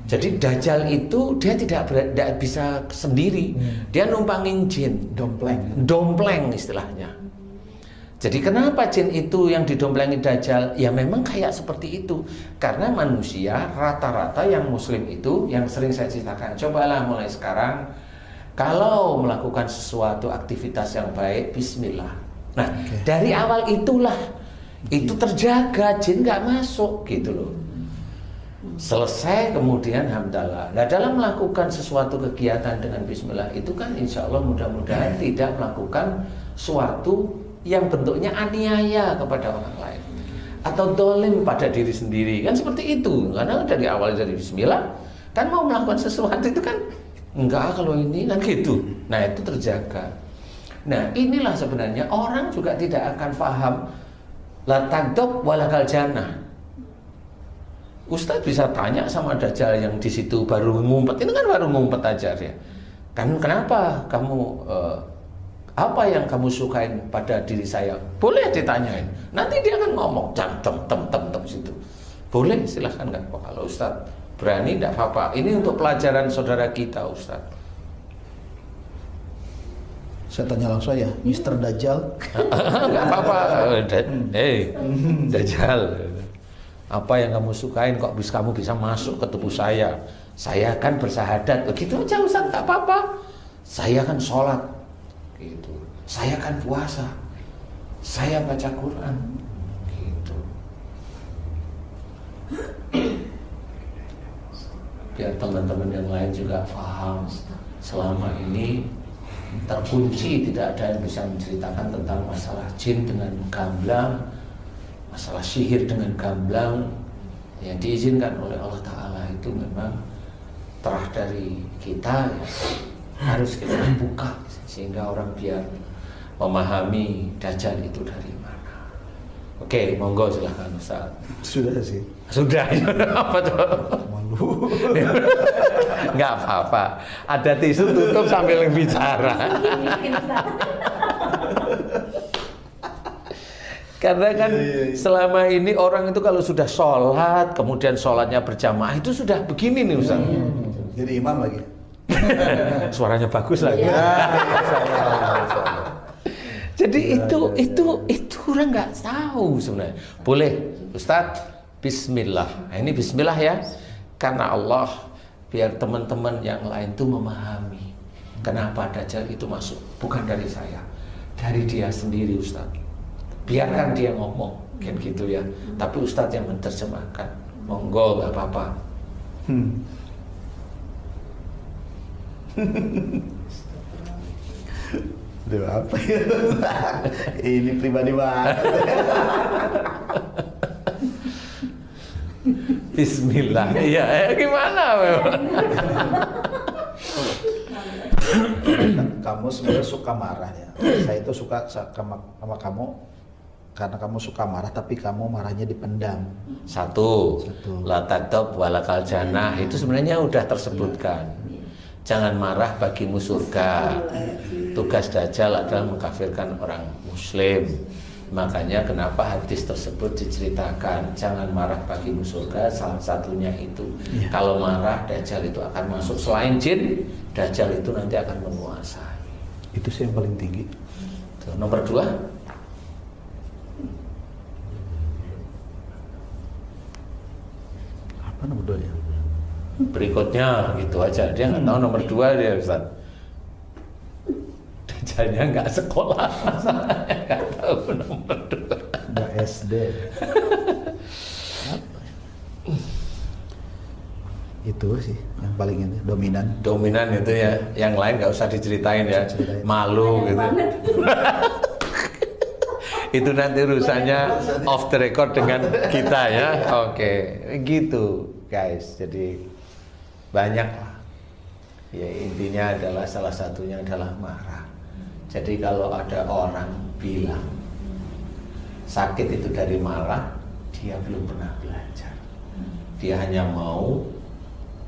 Jadi dajjal itu dia tidak bisa sendiri, dia numpangin jin, dompleng istilahnya. Jadi kenapa jin itu yang didomplengi dajjal? Ya memang kayak seperti itu. Karena manusia rata-rata yang muslim itu, yang sering saya ceritakan, cobalah mulai sekarang kalau melakukan sesuatu aktivitas yang baik, bismillah. Nah dari awal itulah itu terjaga, jin nggak masuk gitu loh. Selesai kemudian hamdalah. Nah dalam melakukan sesuatu kegiatan dengan bismillah itu kan insya Allah mudah-mudahan tidak melakukan suatu yang bentuknya aniaya kepada orang lain atau dolim pada diri sendiri, kan seperti itu. Karena dari awal dari bismillah kan mau melakukan sesuatu itu kan enggak kalau ini kan gitu. Nah itu terjaga. Nah inilah sebenarnya orang juga tidak akan paham la tagdob walakal jannah. Ustadz bisa tanya sama dajjal yang di situ baru ngumpet, itu kan baru ngumpet aja ya. Kan kenapa kamu apa yang kamu sukain pada diri saya? Boleh ditanyain. Nanti dia akan ngomong tem situ. Boleh silahkan nggak apa. Kalau Ustadz berani tidak apa-apa. Ini untuk pelajaran saudara kita Ustadz. Saya tanya langsung ya, Mr. Dajjal. Nggak apa-apa. Dajjal. Apa yang kamu sukain kok kamu bisa masuk ke tubuh saya? Saya kan bersahadat. Begitu aja Ustaz, nggak apa-apa. Saya kan sholat, gitu. Saya kan puasa. Saya baca Quran, gitu. Biar teman-teman yang lain juga paham. Selama ini terkunci, tidak ada yang bisa menceritakan tentang masalah jin dengan gamblang, masalah sihir dengan gamblang. Yang diizinkan oleh Allah Ta'ala itu memang terah dari kita ya, harus kita buka sehingga orang biar memahami dajjal itu dari mana. Oke, monggo silahkan Ustaz. Sudah sih. Sudah. Apa tuh? Malu. Nggak apa-apa. Ada tisu tutup sambil bicara. Karena kan selama ini orang itu kalau sudah sholat, kemudian sholatnya berjamaah itu sudah begini nih Ustaz. Jadi imam lagi. Suaranya bagus lagi. Jadi itu orang nggak tahu sebenarnya. Boleh Ustadz, Bismillah. Nah, ini Bismillah ya, karena Allah biar teman-teman yang lain tuh memahami kenapa Dajjal itu masuk, bukan dari saya, dari dia sendiri Ustadz. Biarkan dia ngomong, kayak gitu ya. Tapi Ustadz yang menerjemahkan, monggo nggak apa-apa. Aduh, apa ya? Ini pribadi banget. Bismillah. Iya, gimana? Kamu sebenarnya suka marah ya. Saya itu suka sama kamu karena kamu suka marah, tapi kamu marahnya dipendam. Satu. La taghdab walakal jannah, itu sebenarnya udah tersebutkan. Jangan marah bagimu surga. Tugas Dajjal adalah mengkafirkan orang muslim. Makanya kenapa hadis tersebut diceritakan, jangan marah bagimu surga, salah satunya itu. Kalau marah Dajjal itu akan masuk. Selain jin, Dajjal itu nanti akan menguasai. Itu sih yang paling tinggi. Tuh, nomor 2. Apa nomor 2 ya? Berikutnya gitu aja, dia nggak tahu nomor 2 dia Ustaz. Dajjalnya nggak sekolah, nggak tahu nomor 2. Nggak SD. Apa ya? Itu sih yang paling ini dominan Itu ya, yang lain nggak usah diceritain ya, malu gitu. Itu nanti urusannya off the record dengan kita ya. Oke, gitu guys. Jadi banyak lah. Ya intinya adalah salah satunya adalah marah. Jadi kalau ada orang bilang sakit itu dari marah, dia belum pernah belajar. Dia hanya mau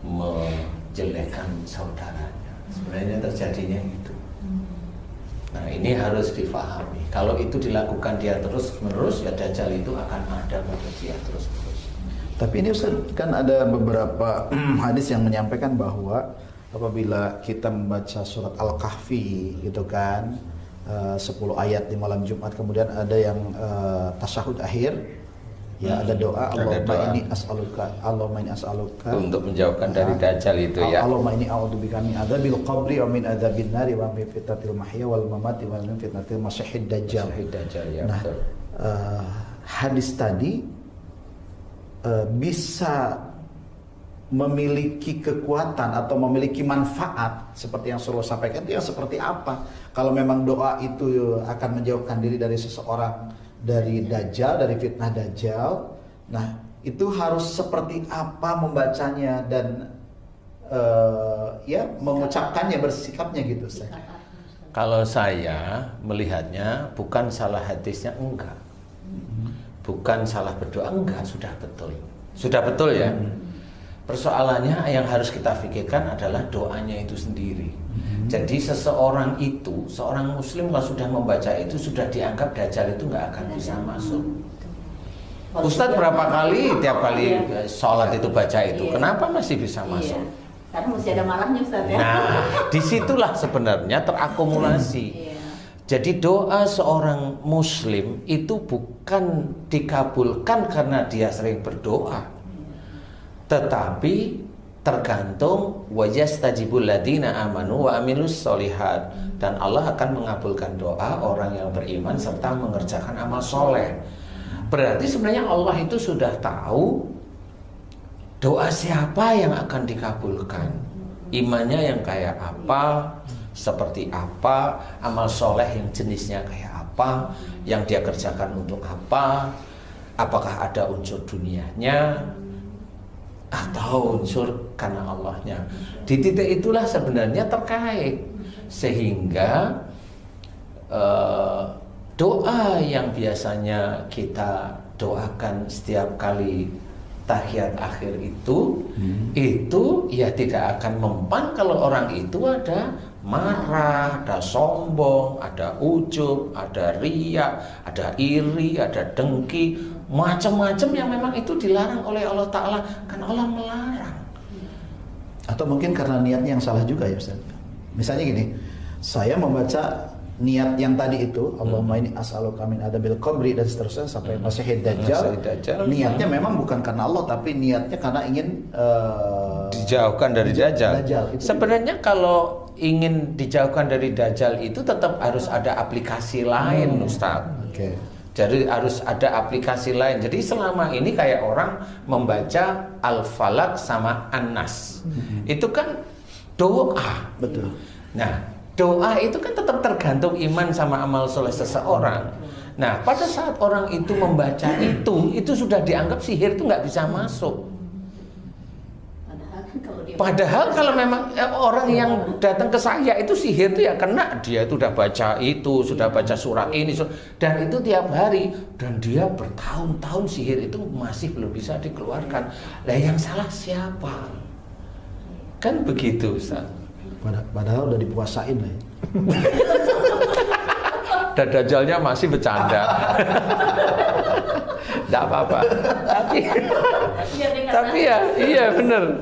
menjelekkan saudaranya. Sebenarnya terjadinya itu. Nah ini harus difahami. Kalau itu dilakukan dia terus-menerus, ya Dajjal itu akan ada pada dia terus-menerus. Tapi ini Ustaz, kan ada beberapa hadis yang menyampaikan bahwa apabila kita membaca surat Al-Kahfi gitu kan, 10 ayat di malam Jumat, kemudian ada yang tasyahud akhir, ya ada doa Allahumma inni as'aluka untuk menjauhkan dari Dajjal itu ya. Allahumma inni a'udzubika min adzabil qabri wa min adzabin nari wa min fitnatil mahya wal mamati wa min fitnatil masiihid dajjal. Ya, nah, hadis tadi bisa memiliki kekuatan atau memiliki manfaat seperti yang Rasulullah sampaikan, itu yang seperti apa? Kalau memang doa itu akan menjauhkan diri dari seseorang dari Dajjal, dari fitnah Dajjal, nah itu harus seperti apa membacanya dan ya mengucapkannya, bersikapnya gitu saya. Kalau saya melihatnya bukan salah hadisnya, enggak. Bukan salah berdoa, enggak, sudah betul ya. Persoalannya yang harus kita pikirkan adalah doanya itu sendiri. Jadi seseorang itu, seorang muslim kalau sudah membaca itu, sudah dianggap Dajjal itu nggak akan bisa masuk. Ustadz berapa kali tiap kali sholat itu baca itu, kenapa masih bisa masuk? Karena masih ada marahnya Ustadz ya. Nah, disitulah sebenarnya terakumulasi. Jadi doa seorang muslim itu bukan dikabulkan karena dia sering berdoa, tetapi tergantung wajastajibul ladina amanu wa amilus solihat, dan Allah akan mengabulkan doa orang yang beriman serta mengerjakan amal soleh. Berarti sebenarnya Allah itu sudah tahu doa siapa yang akan dikabulkan, imannya yang kayak apa, seperti apa, amal soleh yang jenisnya kayak apa, yang dia kerjakan untuk apa, apakah ada unsur dunianya atau unsur karena Allahnya. Di titik itulah sebenarnya terkait, sehingga doa yang biasanya kita doakan setiap kali tahiyat akhir itu ya tidak akan mempan kalau orang itu ada marah, ada sombong, ada ujub, ada riya, ada iri, ada dengki, macam-macam yang memang itu dilarang oleh Allah Ta'ala. Kan Allah melarang. Atau mungkin karena niatnya yang salah juga ya Ustaz. Misalnya gini, saya membaca niat yang tadi itu, Allahumma inni as'aluka min adabil qabri dan seterusnya sampai Masihid Dajjal. Niatnya memang bukan karena Allah, tapi niatnya karena ingin dijauhkan dari Dajjal. Sebenarnya juga. kalau ingin dijauhkan dari Dajjal itu tetap harus ada aplikasi lain, Ustaz. Oke. Jadi harus ada aplikasi lain. Jadi selama ini kayak orang membaca Al-Falaq sama An-Nas. Itu kan doa. Betul. Nah, doa itu kan tetap tergantung iman sama amal soleh seseorang. Nah, pada saat orang itu membaca itu sudah dianggap sihir itu nggak bisa masuk. Padahal kalau memang orang yang datang ke saya itu sihir itu ya kena, dia itu sudah baca itu, sudah baca surah ini, dan itu tiap hari, dan dia bertahun-tahun sihir itu masih belum bisa dikeluarkan. Lah yang salah siapa? Kan begitu, Ustaz. Padahal udah dipuasain lah ya. Dan Dajjalnya masih bercanda. Tidak apa-apa. Tapi ya, iya bener.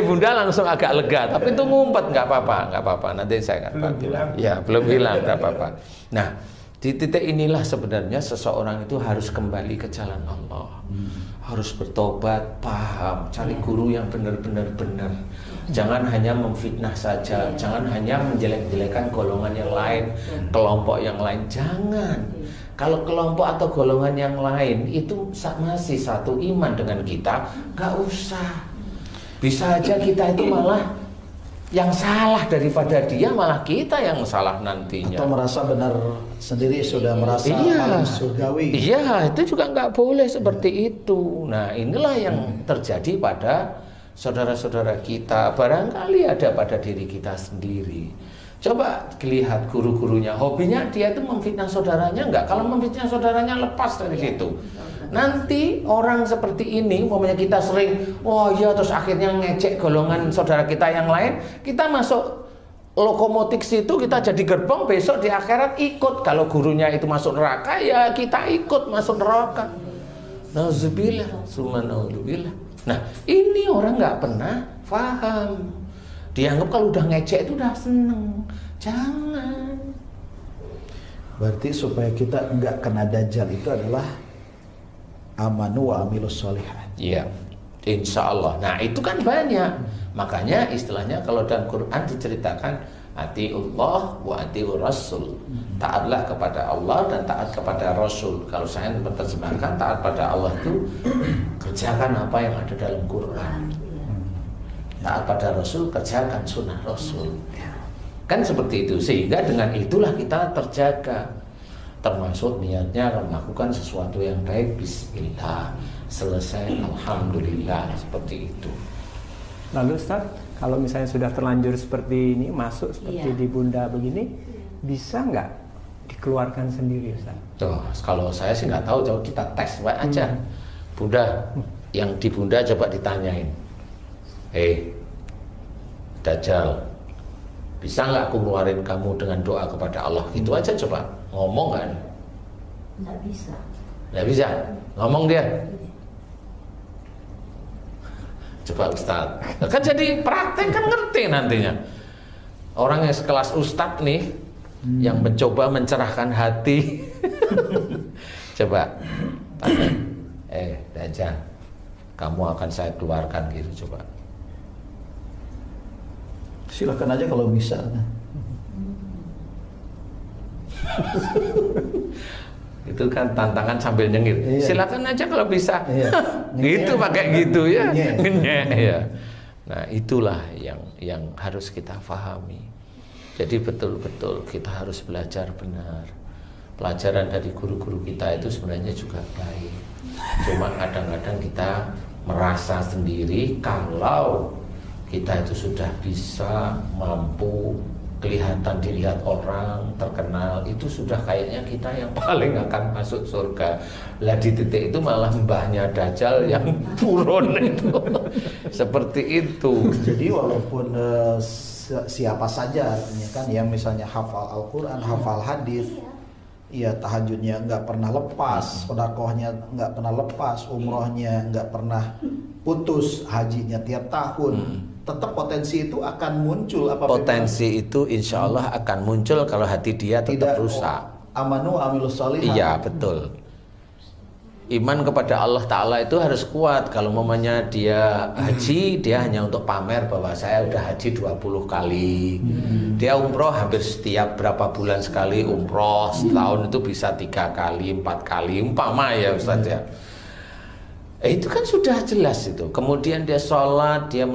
Bunda langsung agak lega. Tapi itu ngumpet, nggak apa-apa. Nanti saya akan bilang. Ya, belum hilang, nggak apa-apa. Nah, di titik inilah sebenarnya seseorang itu harus kembali ke jalan Allah. Harus bertobat, paham, cari guru yang benar-benar benar. Jangan hanya memfitnah saja, jangan hanya menjelek-jelekan golongan yang lain, kelompok yang lain. Jangan. Kalau kelompok atau golongan yang lain itu masih satu iman dengan kita, gak usah. Bisa aja kita itu malah yang salah daripada dia, malah kita yang salah nantinya. Atau merasa benar sendiri, sudah merasa paling surgawi. Iya, itu juga nggak boleh seperti itu. Nah, inilah yang terjadi pada saudara-saudara kita. Barangkali ada pada diri kita sendiri. Coba lihat guru-gurunya, hobinya dia itu memfitnah saudaranya enggak? Kalau memfitnah saudaranya lepas dari situ. Nanti orang seperti ini, umpamanya kita sering, oh iya, terus akhirnya ngecek golongan saudara kita yang lain, kita masuk lokomotif situ, kita jadi gerbong, besok di akhirat ikut. Kalau gurunya itu masuk neraka, ya kita ikut masuk neraka. Nauzubillah, summa nauzubillah. Nah, ini orang nggak pernah paham. Dianggap kalau udah ngecek itu udah seneng. Jangan. Berarti supaya kita nggak kena Dajjal itu adalah amanu wa amilus sholihat. Iya, insya Allah. Nah itu kan banyak. Makanya istilahnya kalau dalam Quran diceritakan atiullah wa atiur rasul. Taatlah kepada Allah dan taat kepada Rasul. Kalau saya menerjemahkan taat pada Allah itu kerjakan apa yang ada dalam Quran. Taat pada Rasul, kerjakan sunnah Rasul. Kan seperti itu. Sehingga dengan itulah kita terjaga. Termasuk niatnya melakukan sesuatu yang baik, bismillah, selesai, alhamdulillah, seperti itu. Lalu Ustaz, kalau misalnya sudah terlanjur seperti ini, masuk seperti di Bunda begini, bisa nggak dikeluarkan sendiri Ustaz? Tuh, kalau saya sih nggak tahu, coba kita tes aja. Bunda, yang di Bunda coba ditanyain. Dajjal, bisa nggak aku ngeluarin kamu dengan doa kepada Allah? Gitu aja coba, ngomong kan? Nggak bisa. Nggak bisa, ngomong dia. Coba Ustadz, kan jadi praktek kan ngerti nantinya. Orang yang sekelas Ustadz nih, yang mencoba mencerahkan hati. Coba tanya, Dajjal, kamu akan saya keluarkan gitu, coba. Silakan aja kalau bisa. Itu kan tantangan sambil nyengir. Iya. Silakan aja kalau bisa. Iya. Gitu pakai gitu ya. Ngenyek. Ya. Nah, itulah yang harus kita pahami. Jadi betul-betul kita harus belajar benar. Pelajaran dari guru-guru kita itu sebenarnya juga baik. Cuma kadang-kadang kita merasa sendiri kalau kita itu sudah bisa, mampu, kelihatan dilihat orang, terkenal, itu sudah kayaknya kita yang paling akan masuk surga. Lah di titik itu malah mbahnya Dajjal yang buron itu. Seperti itu. Jadi walaupun siapa saja artinya kan yang misalnya hafal Al-Quran, hafal hadis, iya tahajudnya nggak pernah lepas, sedekahnya nggak pernah lepas, umrohnya nggak pernah putus, hajinya tiap tahun, tetap potensi itu akan muncul. Potensi itu insya Allah akan muncul kalau hati dia tetap rusak. Amanu amilus sholihat. Iya betul. Iman kepada Allah Ta'ala itu harus kuat. Kalau mamanya dia haji, dia hanya untuk pamer bahwa saya udah haji 20 kali. Dia umroh hampir setiap berapa bulan sekali umroh. Setahun itu bisa 3 kali, 4 kali, umpama ya Ustaz ya. Itu kan sudah jelas itu. Kemudian dia sholat, dia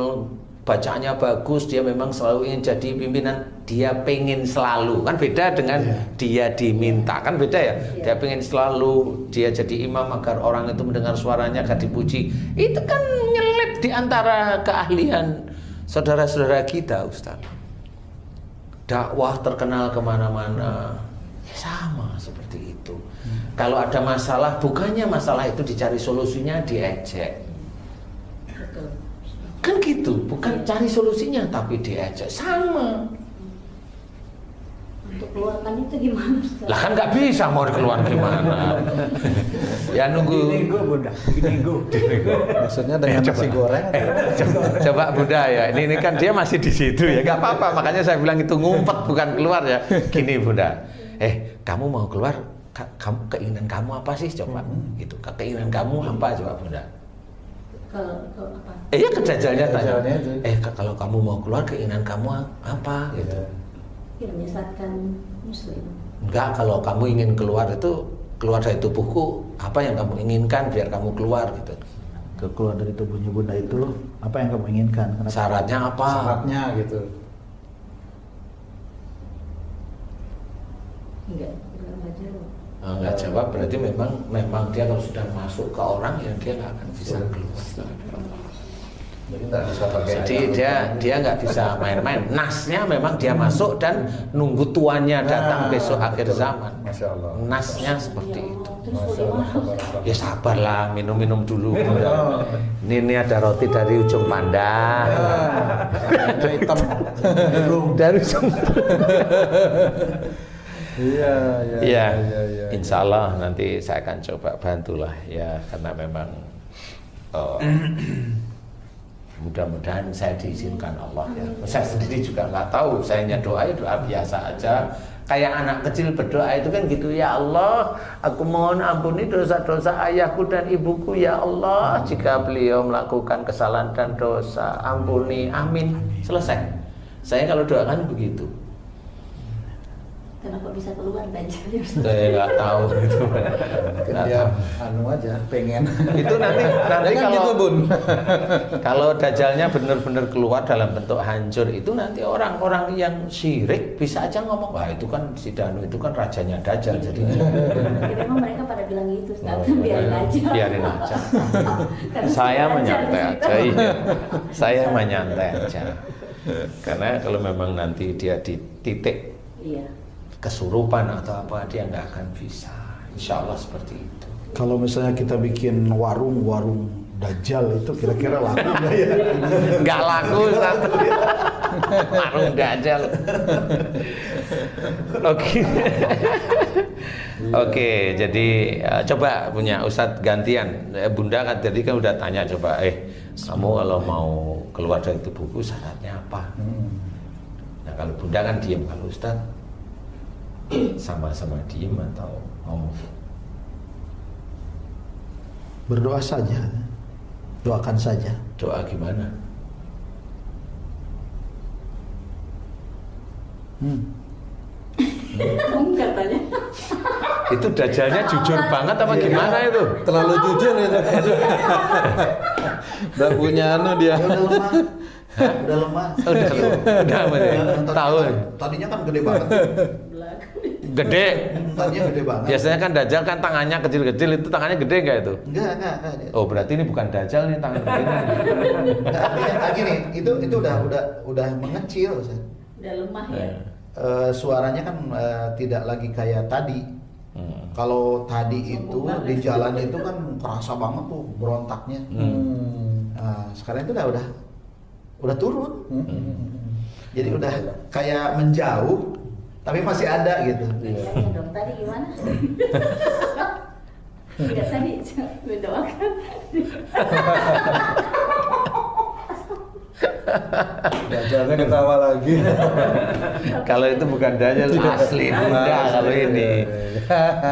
bacaannya bagus, dia memang selalu ingin jadi pimpinan, dia pengen selalu, kan beda dengan dia diminta, kan beda ya. Dia pengen selalu, dia jadi imam agar orang itu mendengar suaranya agar dipuji. Itu kan nyelip di antara keahlian saudara-saudara kita, Ustaz. Dakwah terkenal kemana-mana, ya sama seperti itu. Kalau ada masalah, bukannya masalah itu dicari solusinya, diejek. Kan gitu, bukan cari solusinya tapi diajak sama. Untuk keluarkan itu gimana Ustaz? Lah kan nggak bisa mau dikeluar gimana. Ya nunggu. Nego Bunda, nego. Maksudnya dengan nasi goreng. Coba Bunda ya, ini kan dia masih di situ ya, nggak apa-apa. Makanya saya bilang itu ngumpet bukan keluar ya. Gini Bunda, kamu mau keluar, kamu keinginan kamu apa sih coba? Gitu, keinginan kamu apa coba Bunda? Apa? Ya kejajalnya tanya. Kalau kamu mau keluar keinginan kamu apa? Gitu. Ya menyesatkan Muslim. Enggak, kalau kamu ingin keluar itu keluar dari tubuhku, apa yang kamu inginkan biar kamu keluar gitu. Keluar dari tubuhnya Bunda itu apa yang kamu inginkan? Kenapa? Syaratnya apa? Syaratnya gitu. Enggak jawab, berarti memang dia kalau sudah masuk ke orang yang dia nggak akan bisa keluar. Jadi dia nggak bisa main-main. Nasnya memang dia masuk dan nunggu tuannya datang besok akhir zaman. Masya Allah. Nasnya seperti itu. Ya sabarlah, minum-minum dulu. Ini ada roti dari ujung Pandang. Hitam. Dari ujung. Iya. Insya Allah nanti saya akan coba bantulah ya, karena memang mudah-mudahan saya diizinkan Allah ya. Saya sendiri juga nggak tahu, saya hanya doa biasa aja. Kayak anak kecil berdoa itu kan gitu, ya Allah, aku mohon ampuni dosa-dosa ayahku dan ibuku ya Allah. Jika beliau melakukan kesalahan dan dosa, ampuni, amin, selesai. Saya kalau doakan begitu. Kenapa bisa keluar dajjalnya? Saya nggak tahu itu. Dia aja pengen. Itu nanti Jangan kalau gitu, Bun. kalau dajjalnya benar-benar keluar dalam bentuk hancur, itu nanti orang-orang yang syirik bisa aja ngomong, wah itu kan si Danu itu kan rajanya dajjal. Jadi memang mereka pada bilang gitu, biarin aja. Biarin aja. Saya menyantai aja. Iya. Saya menyantai aja. Karena kalau memang nanti dia di titik kesurupan atau apa, dia nggak akan bisa. Insya Allah seperti itu. Kalau misalnya kita bikin warung Dajjal itu kira-kira laku nggak ya? Nggak laku satu. Warung Dajjal. Oke, jadi coba punya Ustadz gantian. Bunda kan tadi kan udah tanya, coba kamu kalau mau keluar dari tubuhku syaratnya apa? Nah kalau Bunda kan diem, kalau Ustadz sama-sama diem atau ngomong? Berdoa saja, doakan saja. Doa gimana? Katanya. Itu dajjalnya jujur banget apa gimana itu? Terlalu jujur itu. Udah punya dia. Udah lemah. Udah tahu. Tadinya kan gede banget. Gede. Tadinya gede banget. Biasanya kan dajjal kan tangannya kecil-kecil, itu tangannya gede nggak itu? Enggak. Oh berarti ini bukan dajjal nih tangan gede. Gini, itu udah mengecil. Udah lemah ya. Suaranya kan tidak lagi kayak tadi. Kalau tadi itu di jalan itu kan kerasa banget tuh berontaknya. Sekarang itu udah turun. Jadi udah kayak menjauh, tapi masih ada gitu. Iya dong, tadi gimana? Tidak tadi mendoakan. Dajalnya ketawa lagi. Kalau itu bukan dajjal, asli Bunda kalau ini.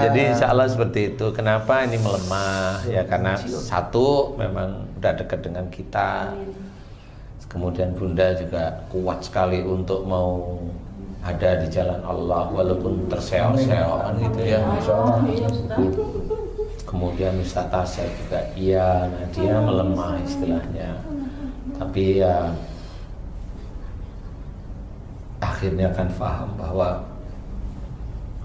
Jadi insya Allah seperti itu. Kenapa ini melemah? Ya karena satu memang udah dekat dengan kita. Kemudian Bunda juga kuat sekali untuk mau ada di jalan Allah walaupun terseok-seok kan gitu ya. Kemudian Ustaz Tasya juga iya, nah dia melemah istilahnya. Tapi ya akhirnya akan paham bahwa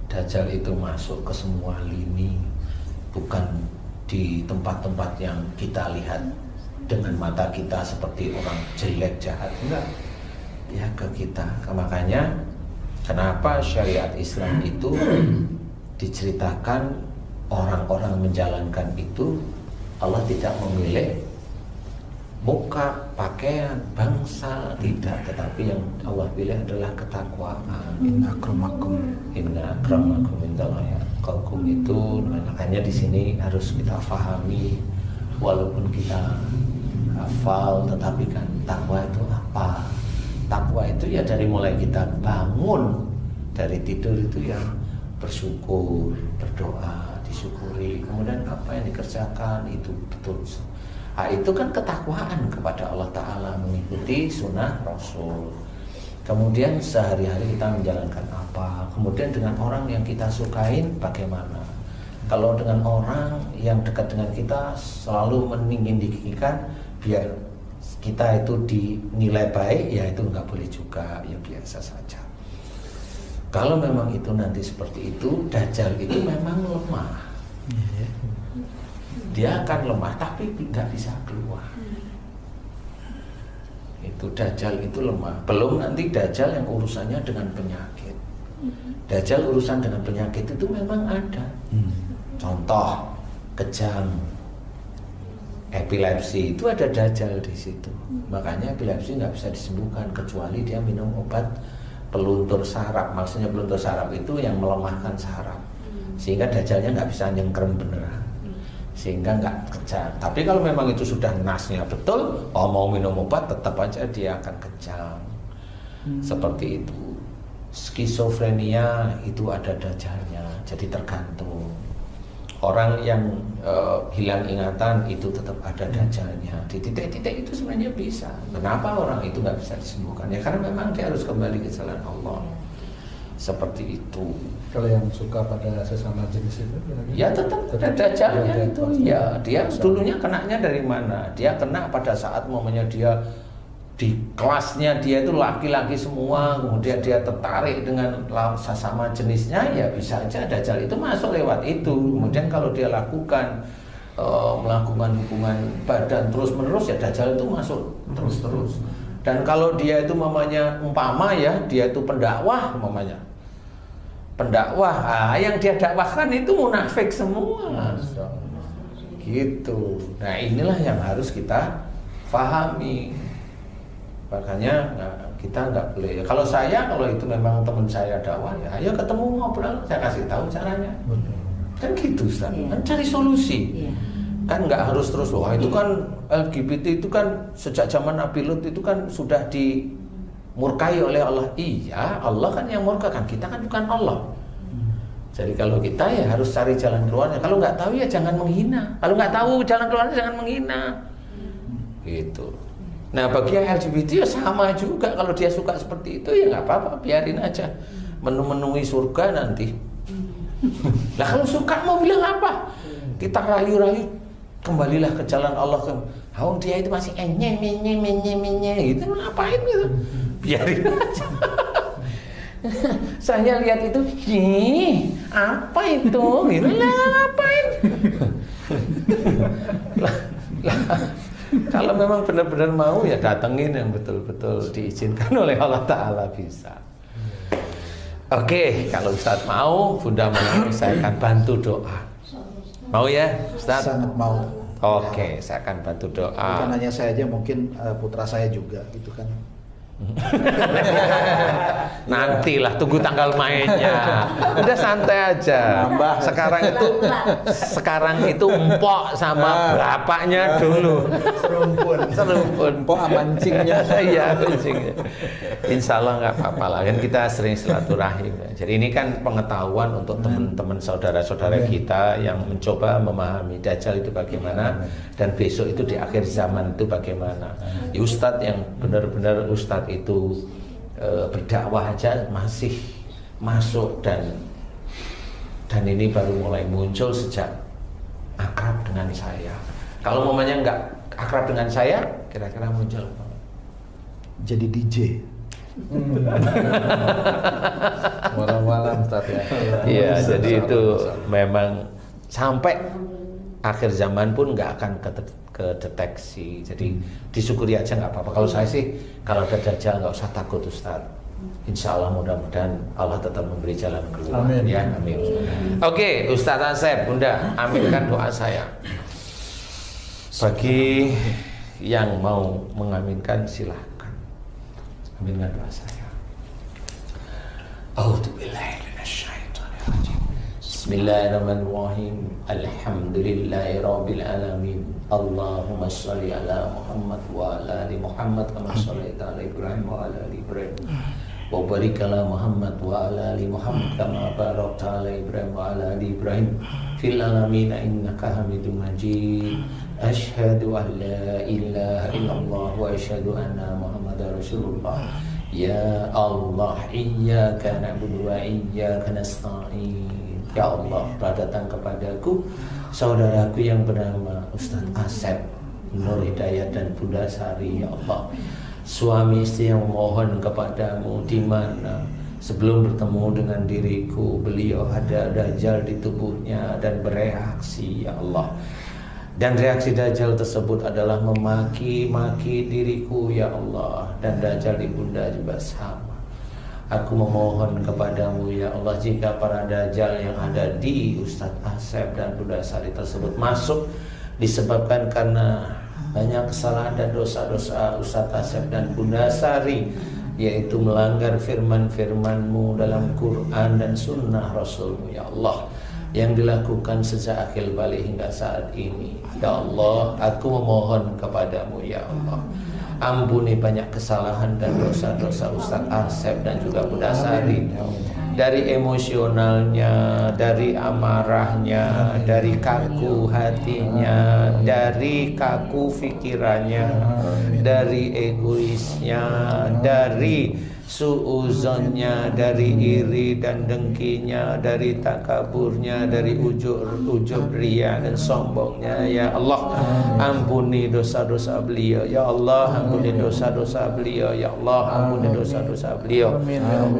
Dajjal itu masuk ke semua lini, bukan di tempat-tempat yang kita lihat dengan mata kita seperti orang jelek jahat, enggak, ya ke kita. Makanya kenapa syariat Islam itu diceritakan orang-orang menjalankan itu Allah tidak memilih muka, pakaian, bangsa, tidak, tetapi yang Allah pilih adalah ketakwaan. Inna akramakum Indallahi atqakum itu. Makanya di sini harus kita pahami, walaupun kita hafal, tetapi kan takwa itu apa? Takwa itu ya dari mulai kita bangun dari tidur itu ya bersyukur, berdoa, disyukuri, kemudian apa yang dikerjakan itu betul. Nah, itu kan ketakwaan kepada Allah Ta'ala, mengikuti sunnah Rasul. Kemudian sehari-hari kita menjalankan apa, kemudian dengan orang yang kita sukain bagaimana. Kalau dengan orang yang dekat dengan kita selalu meninggikan biar kita itu dinilai baik, ya itu nggak boleh juga, ya biasa saja. Kalau memang itu nanti seperti itu, Dajjal itu memang lemah. Dia akan lemah tapi nggak bisa keluar. Itu Dajjal itu lemah. Belum nanti Dajjal yang urusannya dengan penyakit. Dajjal urusan dengan penyakit itu memang ada. Contoh kejang, epilepsi itu ada Dajjal di situ. Makanya epilepsi nggak bisa disembuhkan kecuali dia minum obat peluntur saraf. Maksudnya peluntur saraf itu yang melemahkan saraf, sehingga Dajjalnya nggak bisa nyengkrem beneran, sehingga nggak kejang. Tapi kalau memang itu sudah nasnya betul, mau minum obat tetap aja dia akan kejang. Seperti itu. Skizofrenia itu ada Dajjalnya, jadi tergantung. Orang yang hilang ingatan itu tetap ada Dajjalnya. Di titik-titik itu sebenarnya bisa. Kenapa orang itu nggak bisa disembuhkan? Ya karena memang dia harus kembali ke jalan Allah. Seperti itu. Kalau yang suka pada sesama jenis itu, ya tetap ada Dajjalnya itu. Ya dia dulunya kenanya dari mana? Dia kena pada saat momennya dia di kelasnya dia itu laki-laki semua, kemudian dia tertarik dengan sesama jenisnya, ya bisa aja Dajjal itu masuk lewat itu. Kemudian kalau dia lakukan melakukan hubungan badan terus-menerus, ya Dajjal itu masuk terus-terus. Dan kalau dia itu umpama ya, dia itu pendakwah umpamanya. Pendakwah, yang dia dakwahkan itu munafik semua. Gitu. Nah, inilah yang harus kita pahami. Makanya kita nggak boleh. Kalau itu memang teman saya dakwah, ya ayo ketemu ngobrol, saya kasih tahu caranya. Kan gitu, Ustaz. Kan cari solusi. Kan nggak harus terus, wah itu kan LGBT itu kan sejak zaman Nabi Lut itu kan sudah dimurkai oleh Allah. Iya, Allah kan yang murka, kan kita kan bukan Allah. Jadi kalau kita ya harus cari jalan keluarnya. Kalau nggak tahu ya jangan menghina. Kalau nggak tahu jalan keluarnya jangan menghina. Gitu. Nah bagi yang LGBT ya sama juga. Kalau dia suka seperti itu ya nggak apa-apa, biarin aja. Memenuhi surga nanti. Nah kalau suka mau bilang apa? Kita rayu-rayu, kembalilah ke jalan Allah. Dia itu masih menye gitu, ngapain gitu? Biarin aja. Saya lihat itu, apa itu? Gitu lah, ngapain? Kalau memang benar-benar mau ya datengin yang betul-betul diizinkan oleh Allah Ta'ala bisa. Oke, kalau Ustadz mau, Bunda mau, saya akan bantu doa. Mau ya Ustadz? Sangat mau. Oke, saya akan bantu doa. Bukan hanya saya aja, mungkin putra saya juga gitu kan. Nantilah, tunggu tanggal mainnya. Udah santai aja. Sekarang itu empok sama bapaknya dulu. Serumpun. Empok amancingnya. Iya, mancingnya. Insya Allah nggak apa-apa lah. Kan kita sering silaturahim. Jadi ini kan pengetahuan untuk teman-teman saudara-saudara kita yang mencoba memahami Dajjal itu bagaimana dan besok itu di akhir zaman itu bagaimana. Ustadz yang benar-benar Ustadz itu berdakwah aja masih masuk dan ini baru mulai muncul sejak akrab dengan saya. Kalau momennya nggak akrab dengan saya, kira-kira muncul jadi DJ. Malam-malam Ustaz ya. Iya, jadi itu memang sampai akhir zaman pun nggak akan kedeteksi. Jadi disyukuri aja nggak apa-apa. Kalau saya sih kalau ada Dajjal nggak usah takut Ustaz. Insya Allah mudah-mudahan Allah tetap memberi jalan keluar. Amin. Ya, amin. Oke, Ustaz Asep, Bunda, aminkan doa saya. Bagi yang mau mengaminkan silahkan. Aminkan doa saya. A'udzubillahi minasyaitonir rajim. Bismillahirrahmanirrahim. Alhamdulillahirabbil alamin. Allahumma shalli ala Muhammad wa ala ali Muhammad kama shallaita ala Ibrahim wa ala ali Ibrahim. Wa barik ala Muhammad wa ala ali Muhammad kama barakta ala Ibrahim wa ala ali Ibrahim fil alamin innaka Hamidum Majid. Asyhadu an la ilaha illallah wa asyhadu anna Muhammadar Rasulullah. Ya Allah, iyyaka na'budu wa iyyaka nasta'in. Ya Allah, datang kepadaku saudaraku yang bernama Ustadz Asep Nur Hidayat dan Bunda Sari. Ya Allah, suami istri yang memohon kepadamu di mana sebelum bertemu dengan diriku beliau ada Dajjal di tubuhnya dan bereaksi. Ya Allah, dan reaksi Dajjal tersebut adalah memaki-maki diriku. Ya Allah, dan Dajjal di Bunda juga sama. Aku memohon kepadamu ya Allah, jika para Dajjal yang ada di Ustadz Asep dan Bunda Sari tersebut masuk disebabkan karena banyak kesalahan dan dosa-dosa Ustadz Asep dan Bunda Sari, yaitu melanggar firman-firman-Mu dalam Quran dan sunnah Rasul-Mu ya Allah, yang dilakukan sejak akhir balik hingga saat ini. Ya Allah, aku memohon kepadamu ya Allah, ampuni banyak kesalahan dan dosa-dosa Ustadz Asep dan juga Bunda Sari, dari emosionalnya, dari amarahnya, dari kaku hatinya, dari kaku pikirannya, dari egoisnya, dari suuzonnya, dari iri dan dengkinya, dari takaburnya, dari ujub ria dan sombongnya. Ya Allah, ampuni dosa-dosa beliau. Ya Allah, ampuni dosa-dosa beliau. Ya Allah, ampuni dosa-dosa beliau.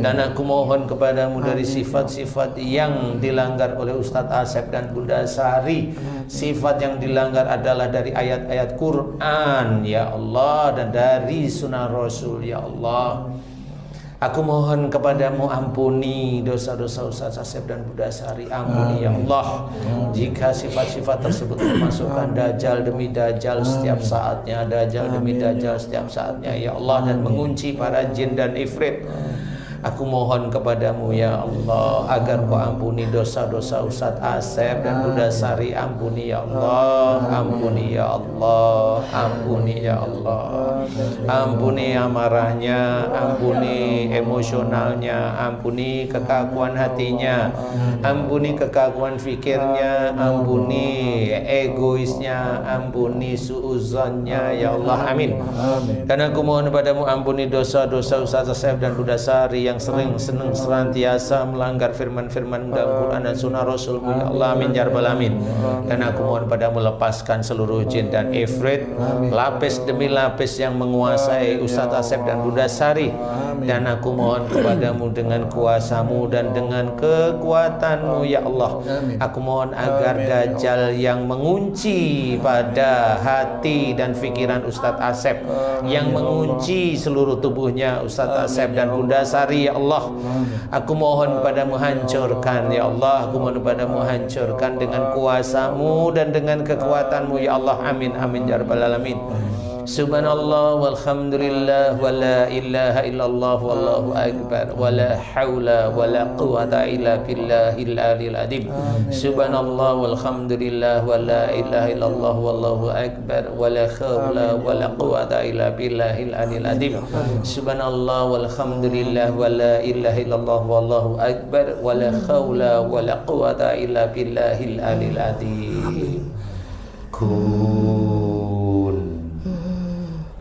Dan aku mohon kepadamu dari sifat-sifat yang dilanggar oleh Ustadz Asep dan Bunda Sari. Sifat yang dilanggar adalah dari ayat-ayat Quran ya Allah, dan dari sunnah Rasul ya Allah. Aku mohon kepadamu, ampuni dosa-dosa Ustadz Asep dan Bunda Sari. Ampuni ya Allah, jika sifat-sifat tersebut memasukkan Dajjal demi Dajjal setiap saatnya, Dajjal demi Dajjal setiap saatnya ya Allah, dan mengunci para jin dan ifrit. Aku mohon kepadamu ya Allah, agar kau ampuni dosa-dosa Ustadz Asep dan Bunda Sari. Ampuni ya Allah, ampuni ya Allah, ampuni ya Allah. Ampuni amarahnya, ampuni emosionalnya, ampuni kekakuan hatinya, ampuni kekakuan fikirnya, ampuni egoisnya, ampuni suuzonnya ya Allah. Amin. Dan aku mohon padamu, ampuni dosa-dosa Ustadz Asep dan Bunda Sari yang sering senang senantiasa melanggar firman-firman dalam Quran dan sunnah Rasul-Mu ya Allah. Amin ya rabbal alamin. Dan aku mohon padamu, lepaskan seluruh jin dan ifrit, lapis demi lapis yang menguasai Ustadz Asep dan Bunda Sari. Dan aku mohon kepadamu dengan kuasa-Mu dan dengan kekuatan-Mu ya Allah, aku mohon agar Dajjal yang mengunci pada hati dan pikiran Ustadz Asep, yang mengunci seluruh tubuhnya Ustadz Asep dan Bunda Sari ya Allah, aku mohon padamu, hancurkan ya Allah. Aku mohon padamu, hancurkan dengan kuasa-Mu dan dengan kekuatan-Mu ya Allah. Amin amin ya rabbal alamin. Subhanallah walhamdulillah wa la ilaha illallah wallahu akbar wa la haula wa la quwata illa billahil aliyil azim. Subhanallah walhamdulillah wa la ilaha illallah wallahu akbar wa la haula wa la quwata illa billahil aliyil azim. Subhanallah walhamdulillah wa la ilaha illallah wallahu akbar wa la haula wa la quwata illa billahil aliyil azim. Kun.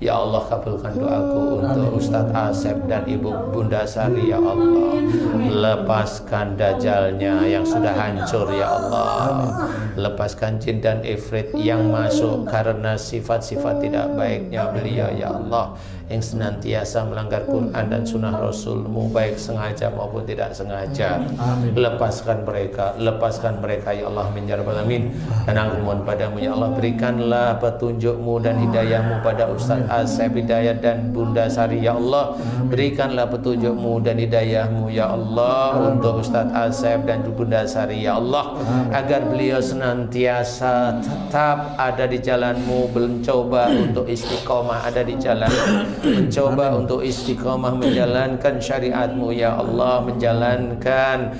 Ya Allah, kabulkan doaku untuk Ustadz Asep dan Ibu Bunda Sari, ya Allah. Lepaskan dajalnya yang sudah hancur, ya Allah. Lepaskan jin dan ifrit yang masuk karena sifat-sifat tidak baiknya beliau, ya Allah, yang senantiasa melanggar Quran dan sunnah Rasul-Mu, baik sengaja maupun tidak sengaja. Lepaskan mereka ya Allah, min ya rabbal alamin. Dan aku mohon padamu ya Allah, berikanlah petunjuk-Mu dan hidayah-Mu pada Ustadz Asep Hidayat dan Bunda Sari, ya Allah. Berikanlah petunjuk-Mu dan hidayah-Mu ya Allah untuk Ustadz Asep dan Bunda Sari, ya Allah, agar beliau senantiasa tetap ada di jalan-Mu, mencoba untuk istiqomah ada di jalan, mencoba untuk istiqomah menjalankan syariat-Mu ya Allah, menjalankan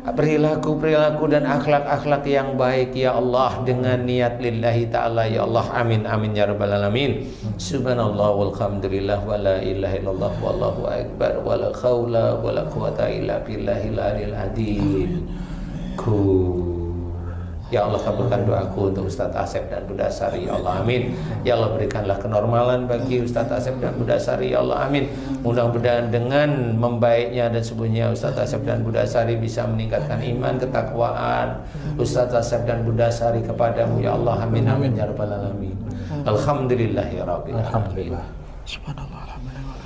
perilaku-perilaku dan akhlak-akhlak yang baik ya Allah, dengan niat lillahi ta'ala ya Allah. Amin amin ya rabbal alamin. Subhanallah walhamdulillah wa la ilaha illallah wallahu akbar wa la haula wa la quwata illa billahil aliyil azim. Ya Allah, kabulkan doaku untuk Ustadz Asep dan Bunda Sari, ya Allah, amin. Ya Allah, berikanlah kenormalan bagi Ustadz Asep dan Bunda Sari, ya Allah, amin. Mudah-mudahan dengan membaiknya dan sembuhnya Ustadz Asep dan Bunda Sari bisa meningkatkan iman, ketakwaan Ustadz Asep dan Bunda Sari kepadamu, ya Allah, amin amin ya rabbal alamin. Alhamdulillah ya rabbil alamin. Alhamdulillah. Subhanallah, alhamdulillah.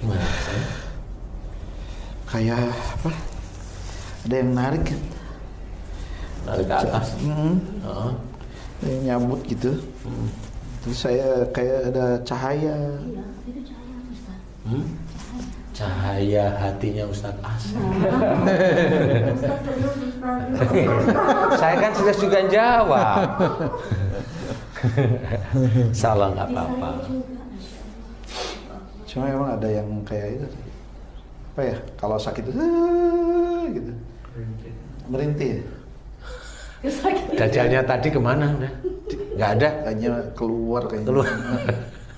Gimana saya? Kayak apa? Ada yang narik kan? Narik ke atas. Ada yang nyambut gitu. Terus saya kayak ada cahaya. Iya, itu cahaya Ustaz. Cahaya hatinya Ustadz Asep. Saya kan sudah juga jawab. Salah nggak apa-apa. Cuma emang ada yang kayak itu. Apa ya? Kalau sakit itu gitu. Merintih. Dajalnya tadi kemana udah? Nggak ada. Kayaknya keluar kayaknya. Keluar.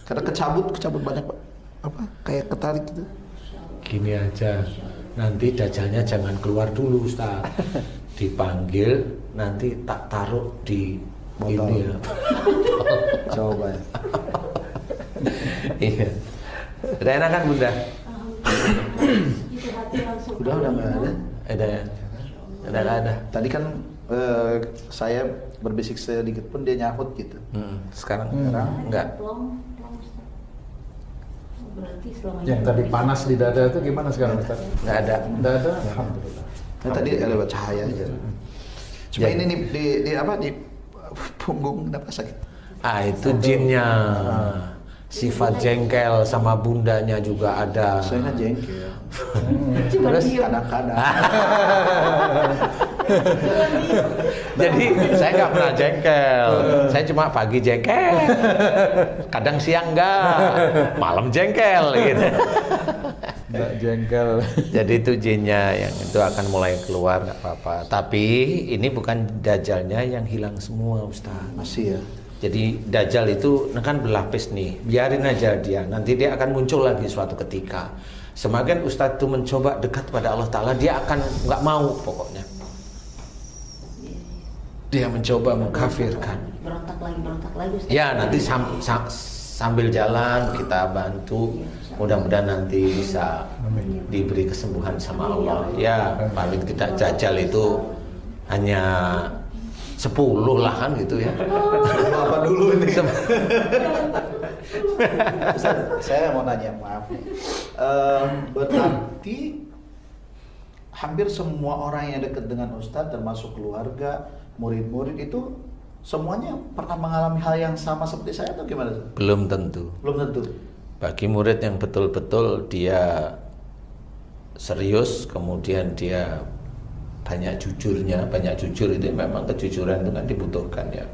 Karena kecabut banyak Pak. Apa? Kayak ketarik gitu. Gini aja, nanti dajalnya jangan keluar dulu Ustaz. Dipanggil, nanti tak taruh di botol. Ini ya. Coba ya. Iya. Udah enak kan Bunda? Udah nggak ada. Ada ya? Udah nggak ada. Tadi kan saya berbisik sedikit pun dia nyahut gitu. Sekarang enggak. Berarti selama Yang tadi panas di dada itu gimana sekarang Ustaz? Nggak ada. Nggak ada. Alhamdulillah. Nah, tadi lewat cahaya aja. Cuma ini nih di apa di punggung kenapa sakit? Itu jinnya. Sifat jengkel sama bundanya juga ada. Saya nggak jengkel. Terus Kadang-kadang. Jadi saya nggak pernah jengkel. Saya cuma pagi jengkel. Kadang siang enggak. Malam jengkel gitu. Nggak jengkel. Jadi itu jinnya yang itu akan mulai keluar, nggak apa-apa. Tapi ini bukan dajalnya yang hilang semua Ustaz. Masih ya. Jadi dajjal itu kan berlapis nih, biarin aja dia, nanti dia akan muncul lagi suatu ketika. Semakin Ustadz itu mencoba dekat pada Allah Ta'ala, dia akan nggak mau pokoknya. Dia mencoba mengkafirkan. berontak lagi Ustaz. Ya nanti sambil jalan kita bantu, mudah-mudahan nanti bisa diberi kesembuhan sama Allah. Ya pamit kita dajjal itu hanya 10 lah kan gitu ya. Apa dulu ini? Ustaz, saya mau nanya, maaf nih. Berarti hampir semua orang yang dekat dengan Ustadz, termasuk keluarga, murid-murid itu semuanya pernah mengalami hal yang sama seperti saya atau gimana? Belum tentu. Belum tentu. Bagi murid yang betul-betul dia serius, kemudian dia banyak jujurnya. Banyak jujur itu memang kejujuran itu kan dibutuhkan ya.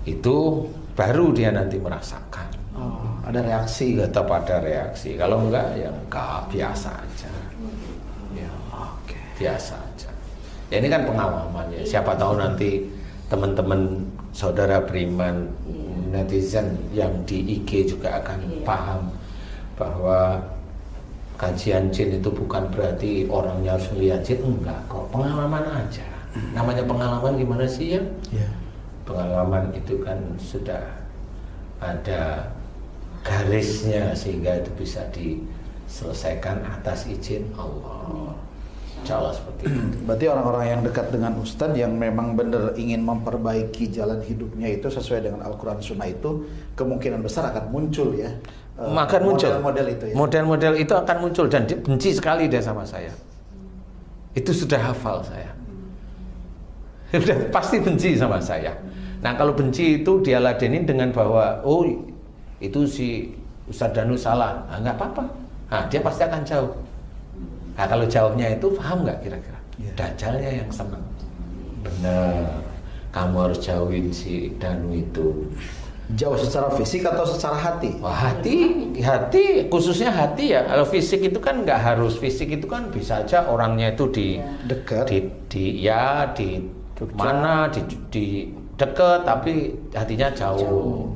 Itu baru dia nanti merasakan. Ada reaksi. Tetap ada reaksi. Kalau enggak ya enggak, biasa aja. Ya, biasa aja. Ya ini kan pengalaman ya. Siapa tahu nanti teman-teman saudara beriman, netizen yang di IG juga akan paham bahwa kajian jin itu bukan berarti orangnya harus melihat jin, enggak kok, pengalaman aja. Namanya pengalaman gimana sih ya? Pengalaman itu kan sudah ada garisnya sehingga itu bisa diselesaikan atas izin Allah. Insya Allah seperti itu. Berarti orang-orang yang dekat dengan Ustadz yang memang benar ingin memperbaiki jalan hidupnya itu sesuai dengan Al-Quran Sunnah itu kemungkinan besar akan muncul ya. Akan muncul. Model-model itu ya. Model-model itu akan muncul dan dia benci sekali dia sama saya. Itu sudah hafal saya. Sudah pasti benci sama saya. Nah kalau benci itu dia ladenin dengan bahwa oh itu si Ustadz Danu salah. Nah, nggak apa-apa. Nah, dia pasti akan jauh. Nah kalau jauhnya itu paham nggak kira-kira? Dajalnya yang senang. Benar. Kamu harus jauhin si Danu itu. Jauh secara fisik atau secara hati? Wah, hati khususnya hati ya. Kalau fisik itu kan nggak harus, fisik itu kan bisa aja orangnya itu di dekat, di mana di dekat tapi hatinya jauh.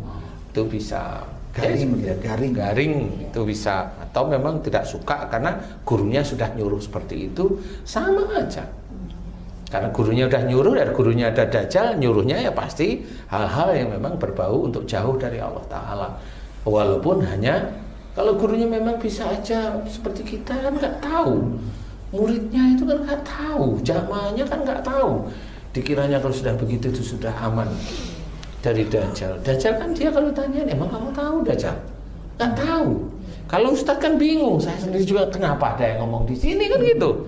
Itu bisa. Garing itu bisa, atau memang tidak suka karena gurunya sudah nyuruh seperti itu, sama aja. Karena gurunya udah nyuruh dan gurunya ada dajjal, nyuruhnya ya pasti hal-hal yang memang berbau untuk jauh dari Allah Ta'ala. Walaupun hanya kalau gurunya memang bisa aja seperti kita kan nggak tahu, muridnya itu kan nggak tahu, jamaahnya kan nggak tahu. Dikiranya kalau sudah begitu itu sudah aman dari dajjal. Dajjal kan dia kalau tanya, emang kamu tahu dajjal? Nggak tahu. Kalau Ustadz kan bingung, saya sendiri juga kenapa ada yang ngomong di sini kan gitu.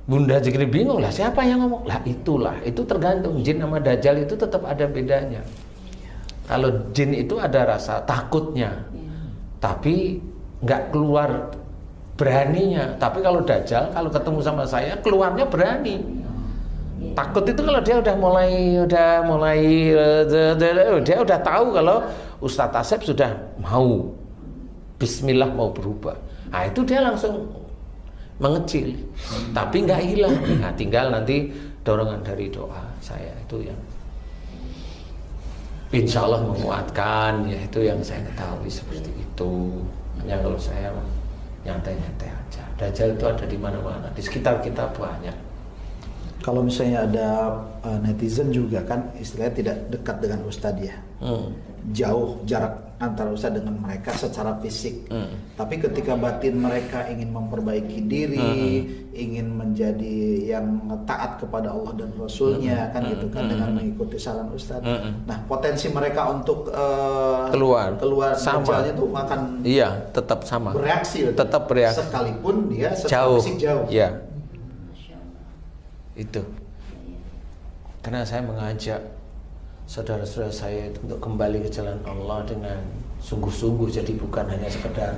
Bunda jadi bingung lah, siapa yang ngomong? Lah itulah, itu tergantung. Jin sama dajjal itu tetap ada bedanya. Kalau jin itu ada rasa takutnya, tapi nggak keluar beraninya. Tapi kalau dajjal, kalau ketemu sama saya, keluarnya berani. Takut itu kalau dia udah mulai dia udah tahu kalau Ustadz Asep sudah mau Bismillah mau berubah. Nah itu dia langsung mengecil, tapi nggak hilang. Nah, tinggal nanti dorongan dari doa saya itu yang insya Allah menguatkan, ya itu yang saya ketahui seperti itu. Hanya kalau saya nyantai-nyantai aja. Dajjal itu ada di mana-mana, di sekitar kita banyak. Kalau misalnya ada netizen juga kan istilahnya tidak dekat dengan Ustadz ya, jauh jarak antara Ustadz dengan mereka secara fisik. Tapi ketika batin mereka ingin memperbaiki diri, ingin menjadi yang taat kepada Allah dan Rasulnya kan gitu kan dengan mengikuti saran Ustadz. Nah potensi mereka untuk keluar sama itu akan tetap sama bereaksi, tetap bereaksi sekalipun dia secara fisik jauh. Ya. Itu karena saya mengajak saudara-saudara saya itu untuk kembali ke jalan Allah dengan sungguh-sungguh, jadi bukan hanya sekedar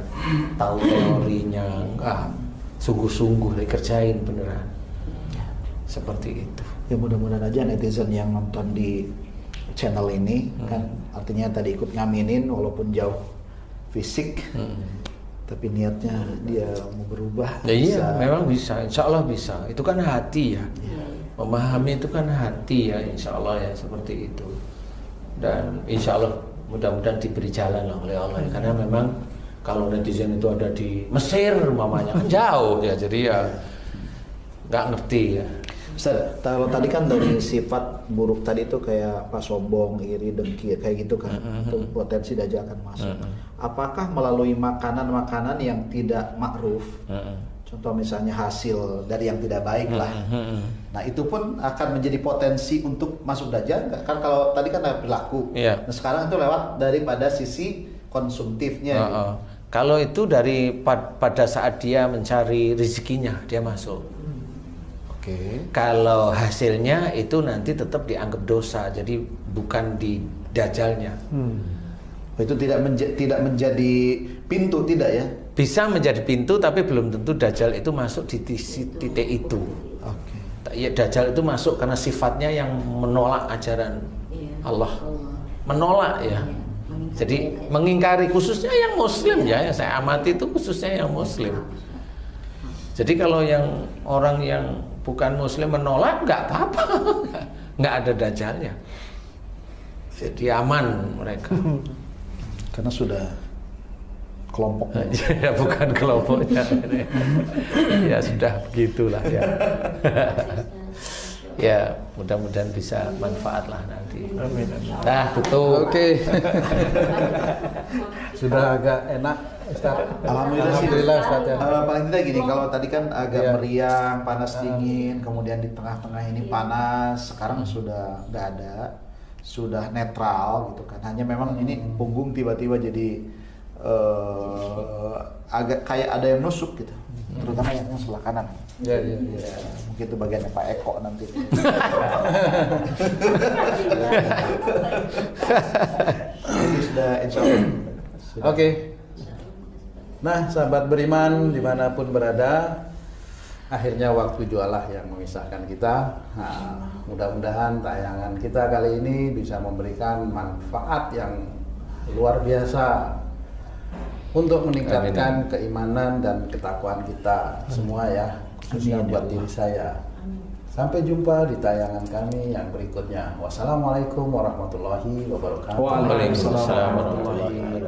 tahu teorinya, enggak, sungguh-sungguh dikerjain beneran seperti itu. Ya mudah-mudahan aja netizen yang nonton di channel ini kan artinya tadi ikut ngaminin walaupun jauh fisik, tapi niatnya dia mau berubah. Ya, iya, memang bisa, insya Allah bisa. Itu kan hati ya. Memahami itu kan hati ya, insya Allah ya seperti itu. Dan insya Allah mudah-mudahan diberi jalan lah oleh Allah. Karena memang kalau netizen itu ada di Mesir mamanya kan jauh ya, jadi ya nggak ngerti ya. Ustaz, kalau tadi kan dari sifat buruk tadi itu kayak sombong, iri, dengki, kayak gitu kan, itu potensi dajjal akan masuk. Apakah melalui makanan-makanan yang tidak ma'ruf, contoh misalnya hasil dari yang tidak baik lah, nah itu pun akan menjadi potensi untuk masuk dajjal nggak? Kan kalau tadi kan berlaku, nah sekarang itu lewat daripada sisi konsumtifnya. Gitu. Kalau itu dari pada saat dia mencari rezekinya dia masuk. Kalau hasilnya itu nanti tetap dianggap dosa, jadi bukan di dajjalnya. Itu tidak menjadi pintu, tidak ya? Bisa menjadi pintu, tapi belum tentu dajjal itu masuk di titik itu. ya Dajjal itu masuk karena sifatnya yang menolak ajaran Allah. Menolak ya. Jadi mengingkari khususnya yang muslim ya, yang saya amati itu khususnya yang muslim. Jadi kalau yang orang yang bukan muslim menolak nggak apa-apa. Nggak ada dajjalnya. Jadi aman mereka. Karena sudah kelompoknya. Ya bukan kelompoknya. Ya sudah begitulah ya. Ya mudah-mudahan bisa manfaat lah nanti. Amin. Nah tutup. Oke. Sudah agak enak, Ustaz. Alhamdulillah Ustaz ya. paling tidak gini, kalau tadi kan agak Iya. meriang, panas dingin, kemudian di tengah-tengah ini panas, sekarang sudah nggak ada, sudah netral gitu kan. Hanya memang ini punggung tiba-tiba jadi agak kayak ada yang nusuk gitu, terutama yang sebelah kanan. Ya. Mungkin itu bagiannya Pak Eko nanti. Jadi sudah insya Allah. Oke. Nah, sahabat beriman dimanapun berada, akhirnya waktu jualah yang memisahkan kita. Nah, mudah-mudahan tayangan kita kali ini bisa memberikan manfaat yang luar biasa untuk meningkatkan keimanan dan ketakwaan kita semua ya, khususnya buat diri saya. Sampai jumpa di tayangan kami yang berikutnya. Wassalamualaikum warahmatullahi wabarakatuh. Waalaikumsalam warahmatullahi wabarakatuh.